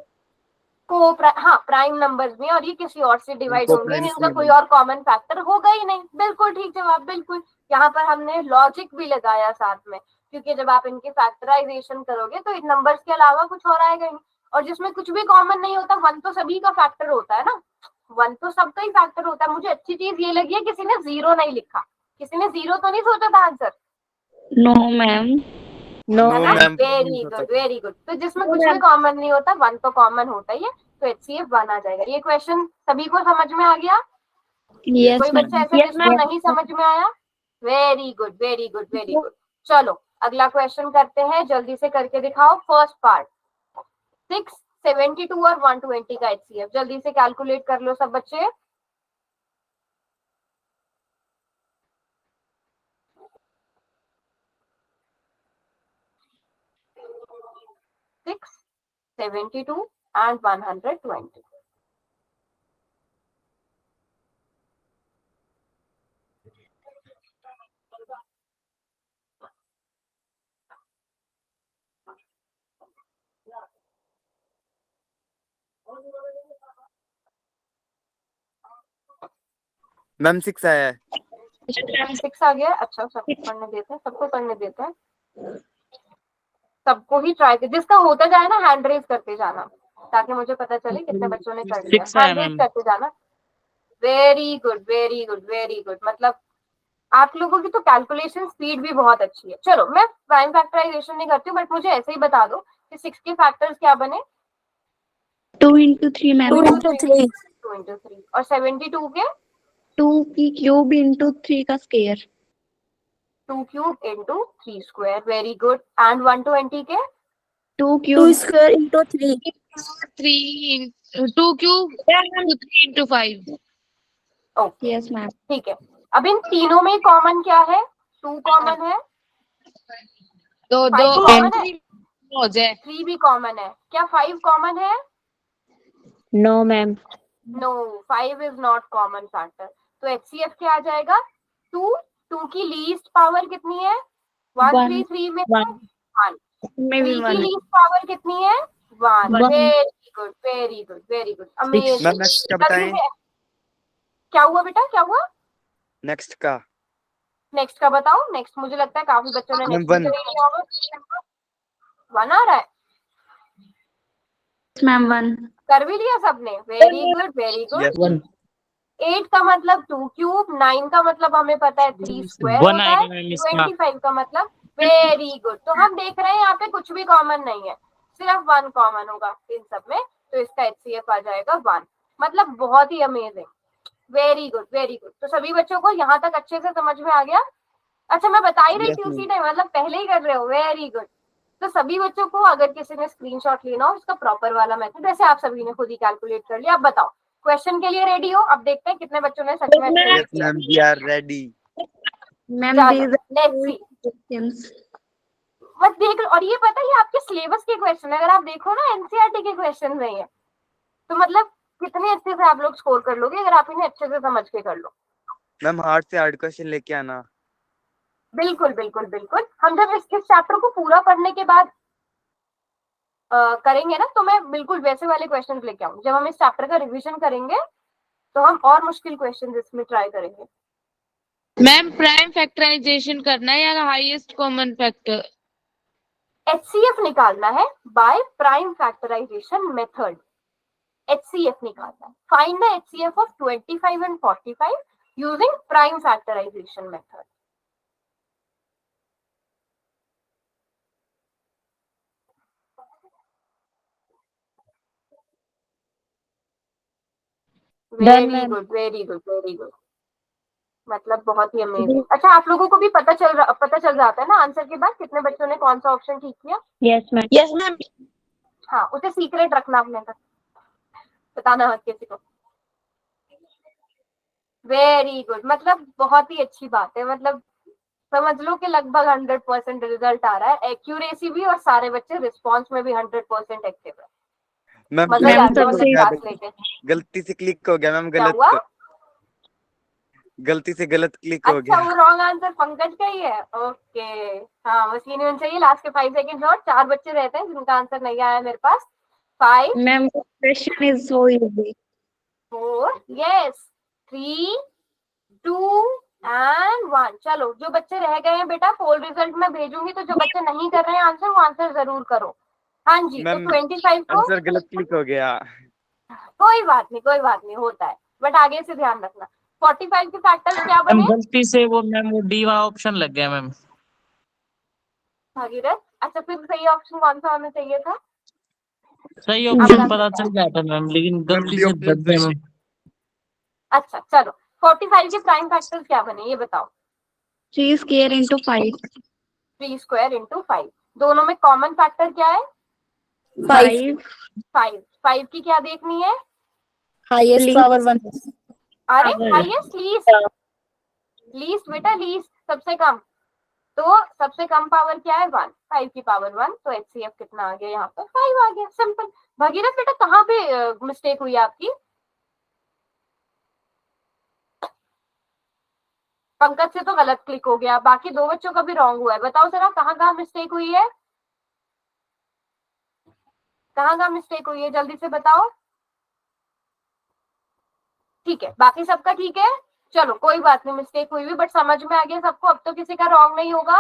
हाँ, प्राइम नंबर्स में, और ये किसी और से डिवाइड इनको होंगे, prime इनका इसलिए कोई नहीं। और कॉमन फैक्टर होगा ही नहीं। बिल्कुल ठीक जवाब, बिल्कुल। यहाँ पर हमने लॉजिक भी लगाया साथ में, क्योंकि जब आप इनकी फैक्टराइजेशन करोगे तो इन नंबर्स के अलावा कुछ और आएगा ही नहीं। और जिसमें कुछ भी कॉमन नहीं होता, 1 तो सभी का फैक्टर होता है ना, 1 तो सबका ही फैक्टर होता है। मुझे अच्छी चीज ये लगी है, किसी ने 0 नहीं लिखा, किसी ने 0 तो नहीं सोचा था आंसर, No ma'am. No, है ना? ma'am. Very good very good. तो जिसमें कुछ भी कॉमन नहीं होता, 1 तो कॉमन होता ही है, तो HCF 1 आ जाएगा। ये क्वेश्चन सभी को समझ में आ गया? Yes कोई ma'am. बच्चा ऐसा जिसको नहीं समझ में आया? Very good very good very good. चलो अगला क्वेश्चन करते हैं, जल्दी से करके दिखाओ। फर्स्ट पार्ट 672 और 120 का HCF जल्दी से कैलकुलेट कर लो सब बच्चे। 672 and 120। Ma'am, 6 आया है. 6 आ गया। अच्छा, सबको पढ़ने देते हैं, सबको पढ़ने देते हैं, सबको ही ट्राई कर, जिसका होता जाए ना हैंड रेज करते जाना, ताकि मुझे पता चले कितने बच्चों ने कर लिया। 6 आया, हैंड रेज मैम। करते जाना। Very good very good very good. मतलब आप लोगों की तो कैलकुलेशन स्पीड भी बहुत अच्छी है। चलो मैं प्राइम फैक्टराइजेशन नहीं करती हूँ, बट मुझे ऐसे ही बता दो कि 6 के फैक्टर्स क्या बने। 2 into 3 ma'am. 2 into 3 और 72 के 2 की cube into 3 का square. 2 cube into 3 square. Very good. And 120 के 2 cube. square into 3. 2 cube into 3 into 5. Okay Yes ma'am. ठीक है। अब इन तीनों में कॉमन क्या है? 2 कॉमन है, दो 5 दो कॉमन है, हो जाए। 3 भी कॉमन है। क्या 5 कॉमन है? No ma'am. No, 5 is not common factor. तो HCF क्या आ जाएगा? 2। 2 की लीस्ट पावर कितनी है? 133 में 1. 1। Maybe 3 की 1. लीस्ट पावर कितनी है? 1। One. Very good very good very good, amazing. Ma'am, next का बताएं. क्या हुआ बेटा, क्या हुआ? Next का. नेक्स्ट का बताओ। नेक्स्ट मुझे लगता है काफी बच्चों ने Ma'am, नेक्स्ट one. किया होगा। 1 आ रहा है? Yes ma'am. 1. कर भी लिया सबने? Very good very good. Yes. 1 8 का मतलब 2 क्यूब, 9 का मतलब हमें पता है 3 स्क्वायर 1 होता है, आएगा मैम इसका। 25 का मतलब। Very good. तो हम देख रहे हैं यहाँ पे कुछ भी कॉमन नहीं है, सिर्फ 1 कॉमन होगा इन सब में, तो इसका HCF आ जाएगा 1। मतलब बहुत ही amazing. Very good very good. तो सभी बच्चों को यहाँ तक अच्छे से समझ में आ गया? अच्छा, मैं बता ही रही Yes, थी उसी ma'am. टाइम, मतलब पहले ही कर रहे हो। Very good. तो सभी बच्चों को अगर किसी ने स्क्रीनशॉट लेना हो इसका प्रॉपर वाला मेथड, वैसे आप सभी ने खुद ही कैलकुलेट कर लिया। अब बताओ, क्वेश्चन के लिए रेडी हो? अब देखते हैं कितने बच्चों ने सच में अच्छे से Yes, किया। ma'am. We are ready. Ma'am, चलो these are let's see. questions. बस देख लो, और ये पता है ये आपके सिलेबस के क्वेश्चन है। अगर आप देखो ना NCERT के क्वेश्चन नहीं है, तो मतलब कितने अच्छे से आप लोग स्कोर कर लोगे अगर आप इन्हें अच्छे से समझ के कर लो। Ma'am, हार्ड से हार्ड क्वेश्चन लेके आना. बिल्कुल बिल्कुल बिल्कुल। हम जब इस चैप्टर को पूरा पढ़ने के बाद करेंगे ना, तो मैं बिल्कुल वैसे वाले क्वेश्चन लेके आऊंगी। जब हम इस चैप्टर का रिवीजन करेंगे तो हम और मुश्किल क्वेश्चन इसमें ट्राई करेंगे। मैम प्राइम फैक्टराइजेशन करना है या हाईएस्ट कॉमन फैक्टर? HCF निकालना है by prime factorization method. HCF निकालना है। Find the HCF of 25 and 45 using prime factorization method. Very good very good very good. मतलब बहुत ही अमेजिंग। अच्छा, आप लोगों को भी पता चल जाता है ना आंसर के बाद कितने बच्चों ने कौन सा ऑप्शन ठीक किया? Yes, ma'am. Yes, ma'am. हाँ, उसे सीक्रेट रखना अपने तक, बताना मत किसी को। वेरी गुड, मतलब बहुत ही अच्छी बात है। मतलब समझ लो कि लगभग 100% रिजल्ट आ रहा है, एक्यूरेसी भी, और सारे बच्चे रिस्पॉन्स में भी 100% एक्टिव है। मैम मजा ही मैम, आ गया सबसे मतलब क्लास लेके। गलती से क्लिक हो गया मैम, क्या हुआ? गलती से गलत क्लिक हो अच्छा, गया। वो रॉन्ग आंसर पंकज का ही है। ओके, हाँ, बस ये नहीं होना चाहिए। लास्ट के 5 सेकंड और 4 बच्चे रहते हैं जिनका आंसर नहीं आया मेरे पास। 5, Ma'am, the question is so easy. 4, yes, 3, 2 and 1। चलो, जो बच्चे रह गए हैं बेटा, पोल रिजल्ट में भेजूंगी, तो जो बच्चे नहीं कर रहे हैं आंसर, वो आंसर जरूर करो। हाँ जी, तो मैम 25 को, आंसर गलत क्लिक हो गया। कोई बात नहीं, कोई बात नहीं, होता है, बट आगे से ध्यान रखना। 45 के फैक्टर्स क्या मैम बने? गलती से वो मैम वो डी वाला ऑप्शन लग गया मैम। भागीरथ, अच्छा, फिर सही ऑप्शन कौन सा होना चाहिए था? सही आप ऑप्शन बता पता सकते चल जाता मैम, लेकिन मैम गलती डी से ऑप्शन दब गया मैम। अच्छा, चलो, 45 के प्राइम फैक्टर्स क्या बने ये बताओ? 3 square into 5. 3 square into 5। दोनों में कॉमन फैक्टर क्या है? 5. 5। 5 की क्या देखनी है? Highest Least power 1. अरे, power. हाईएस्ट, लीस्ट, लीस्ट बेटा, लीस्ट, सबसे कम। तो सबसे कम पावर क्या है? 1। 5 की पावर 1, तो एचसीएफ कितना आ गया यहाँ पर? 5 आ गया, सिंपल। भगीरथ बेटा, कहाँ पे मिस्टेक हुई आपकी? पंकज से तो गलत क्लिक हो गया, बाकी 2 बच्चों का भी रॉन्ग हुआ है। बताओ जरा, कहाँ कहाँ मिस्टेक हुई है? कहाँ कहाँ मिस्टेक हुई है, जल्दी से बताओ। ठीक है, बाकी सबका ठीक है। चलो, कोई बात नहीं, मिस्टेक हुई भी, बट समझ में आ गया सबको। अब तो किसी का रॉन्ग नहीं होगा।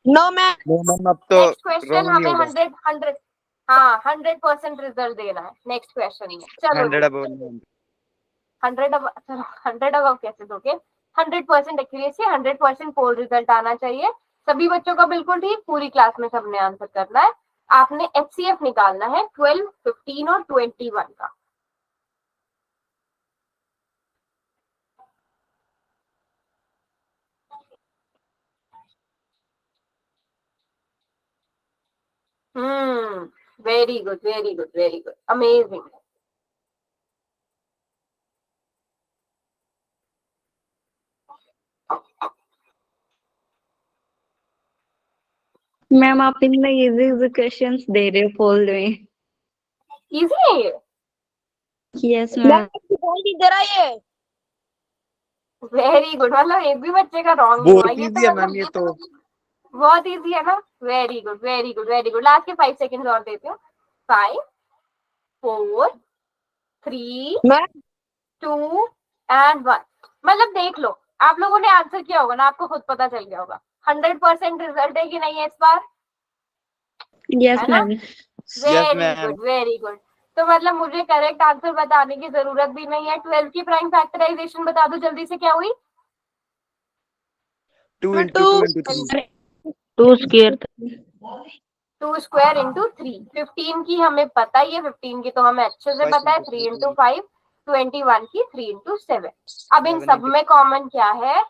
No, ma'am. मैम अब तो नेक्स्ट क्वेश्चन रॉन्ग नहीं हमें होगा। 100, हाँ, 100% रिजल्ट देना है नेक्स्ट क्वेश्चन में। चलो, 100 अब 100 अब, चलो, 100 अब कैसे दोगे? 100% एक्यूरेसी, 100% पोल रिजल्ट आना चाहिए। सभी बच्चों का बिल्कुल ठीक, पूरी क्लास में सबने आंसर करना है। आपने एचसीएफ निकालना है 12, 15 और 21 का। Very good, very good, very good, amazing. Ma'am, आप इतने इजी क्वेश्चंस दे रहे हो पोल में। इजी है ये, यस मैम। इधर आइए. Very good. मतलब एक भी बच्चे का रॉन्ग नहीं हुआ, बहुत ये इजी तो है मैम मतलब ये तो। बहुत इजी है ना। Very good, very good, very good. Last के 5 सेकेंड और देते हो। 5, 4, 3, मैम. 2 एंड 1। मतलब देख लो, आप लोगों ने आंसर किया होगा ना, आपको खुद पता चल गया होगा 100% रिजल्ट है कि नहीं है इस बार, यस है ना? Ma'am. Yes very ma'am. Good, very good. तो मतलब मुझे करेक्ट आंसर बताने की जरूरत भी नहीं है। 12 की प्राइम फैक्टराइजेशन बता दो जल्दी से, क्या हुई? 2 into 2 into 3। 2 square. 2 square into 3। 15 की हमें पता ही है, 15 की तो हमें अच्छे से 5 पता है। into 3 into 3। 5, 21 की 3 इंटू 7। अब इन 7 सब into में कॉमन क्या है?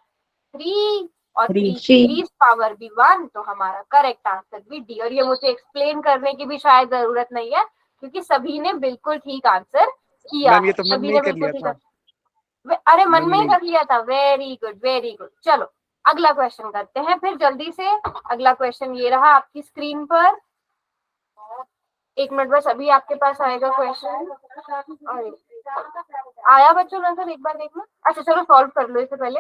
3, और 3 की 3. लीस्ट पावर भी 1, तो हमारा करेक्ट आंसर भी डी। और ये मुझे एक्सप्लेन करने की भी शायद जरूरत नहीं है, क्योंकि सभी ने बिल्कुल ठीक आंसर किया मैम ये है। तो मन सभी में ही ने कर बिल्कुल लिया ठीक था। अरे, मन मन में ही में कर लिया था। Very good, very good. चलो, अगला क्वेश्चन करते हैं फिर जल्दी से। अगला क्वेश्चन ये रहा आपकी स्क्रीन पर। 1 मिनट बस, अभी आपके पास आएगा क्वेश्चन। आया बच्चों नजर, एक बार देखना। अच्छा, चलो सॉल्व कर लो इससे पहले।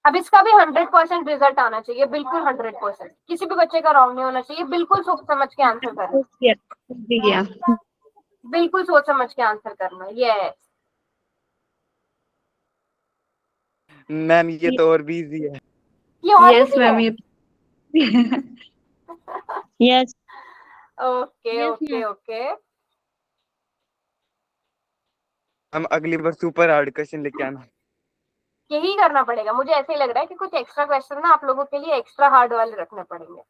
अब इसका भी 100% रिजल्ट आना चाहिए, बिल्कुल 100%। किसी भी बच्चे का रॉन्ग नहीं होना चाहिए। बिल्कुल सोच समझ के आंसर करना, गया। बिल्कुल सोच समझ के आंसर करना। यस, मैम ये तो और भी इजी है। ये और यस इजी मैम। है। Yes. Okay, Yes, okay, ma'am. Okay. हम अगली बार सुपर हार्ड क्वेश्चन लेके आना। यही करना पड़ेगा, मुझे ऐसे ही लग रहा है कि कुछ एक्स्ट्रा क्वेश्चन ना आप लोगों के लिए एक्स्ट्रा हार्ड वाले रखने पड़ेंगे।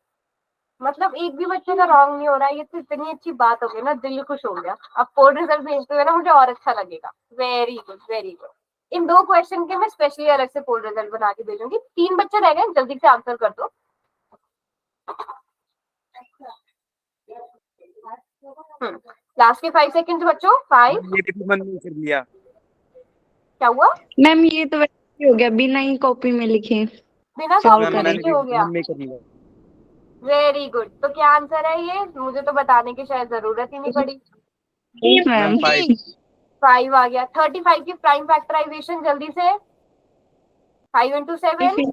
मतलब एक भी बच्चे का रॉन्ग नहीं हो रहा है, ये तो इतनी अच्छी बात हो गई ना, दिल खुश हो गया। अब पोल रिजल्ट भेजते हुए ना मुझे और अच्छा लगेगा। Very good very good. इन 2 क्वेश्चन के मैं स्पेशली अलग से पोल रिजल्ट बना के भेजूंगी। 3 बच्चे रह गए, जल्दी से आंसर कर दो। लास्ट के 5 सेकंड बच्चों। 5। ये भी मन नहीं कर लिया। क्या हुआ? मैम ये तो वैसे ही हो गया, बिना ही कॉपी में लिखे बिना Solve कॉपी करें। लिखे हो गया। मन नहीं कर लिया। Very good. तो क्या आंसर है ये? मुझे तो बताने की शायद जरूरत ही नहीं पड़ी। मैम 5। 5 आ गया। 35 की प्राइम फैक्टराइजेशन जल्दी से। 5 into 7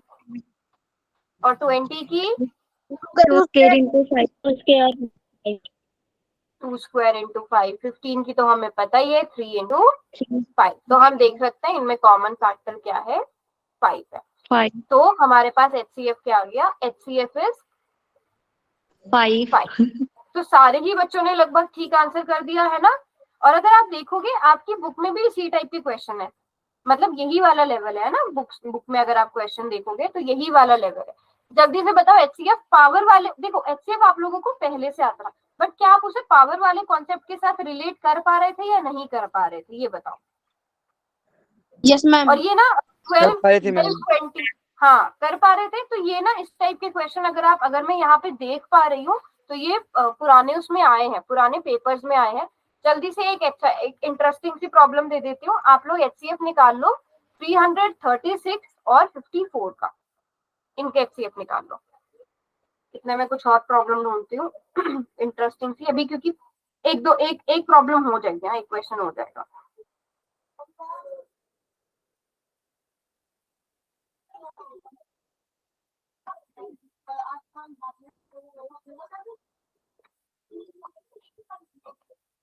और 20 की two square into 5 square 2 square into 5। 15 की तो हमें पता ही है, 3 into 5। तो हम देख सकते हैं इनमें कॉमन फैक्टर क्या है, 5 है। 5 तो हमारे पास HCF क्या आ गया? HCF is 5 5। तो सारे ही बच्चों ने लगभग ठीक आंसर कर दिया है ना। और अगर आप देखोगे आपकी बुक में भी इसी टाइप के क्वेश्चन है, मतलब यही वाला लेवल है ना। बुक में अगर आप क्वेश्चन देखोगे तो यही वाला लेवल है। जल्दी से बताओ, HCF पावर वाले, देखो HCF आप लोगों को पहले से आता, बट क्या आप उसे पावर वाले कॉन्सेप्ट के साथ रिलेट कर पा रहे थे या नहीं कर पा रहे थे, ये बताओ। Yes ma'am. और ये ना कर पाए थे 12 मैम। 20, हाँ कर पा रहे थे। तो ये ना इस टाइप के क्वेश्चन अगर मैं यहाँ पे देख पा रही हूँ तो ये पुराने उसमें आए हैं, पुराने पेपर्स में आए हैं। जल्दी से एक इंटरेस्टिंग सी प्रॉब्लम दे देती हूँ, आप लोग HCF निकाल लो 336 और 54 का, इनके HCF निकाल लो। इतने में कुछ और प्रॉब्लम ढूंढती हूँ इंटरेस्टिंग सी अभी, क्योंकि एक प्रॉब्लम हो जाएगी, एक क्वेश्चन हो जाएगा।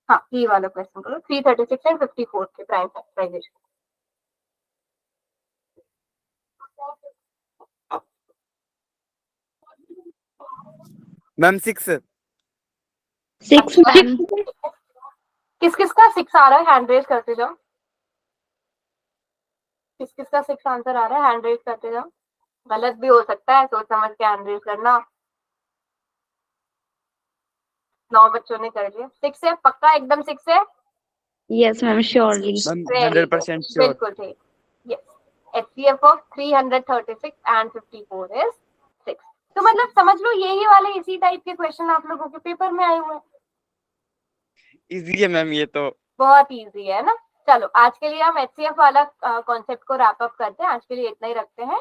हाँ ये वाला क्वेश्चन करो, 336 एंड 54 के प्राइम फैक्टराइजेशन। मैम 6। 6 मैम किस किस का 6 आ रहा है? हैंड रेज करते जाओ। किस किस का 6 आंसर आ रहा है? हैंड रेज करते जाओ। गलत भी हो सकता है, सोच समझ के हैंड रेज करना। 9 बच्चों ने कर लिया। 6 है पक्का, एकदम 6 है। Yes ma'am surely ma'am Very 100% good. Sure. बिल्कुल ठीक। Yes, HCF of 336 and 54 is 6। तो मतलब समझ लो यही वाले इसी टाइप के क्वेश्चन आप लोगों के पेपर में आए हुए हैं। इजी है मैम ये तो। बहुत इजी है ना। चलो आज के लिए हम HCF वाला कॉन्सेप्ट को रैप अप करते हैं। आज के लिए इतना ही रखते हैं।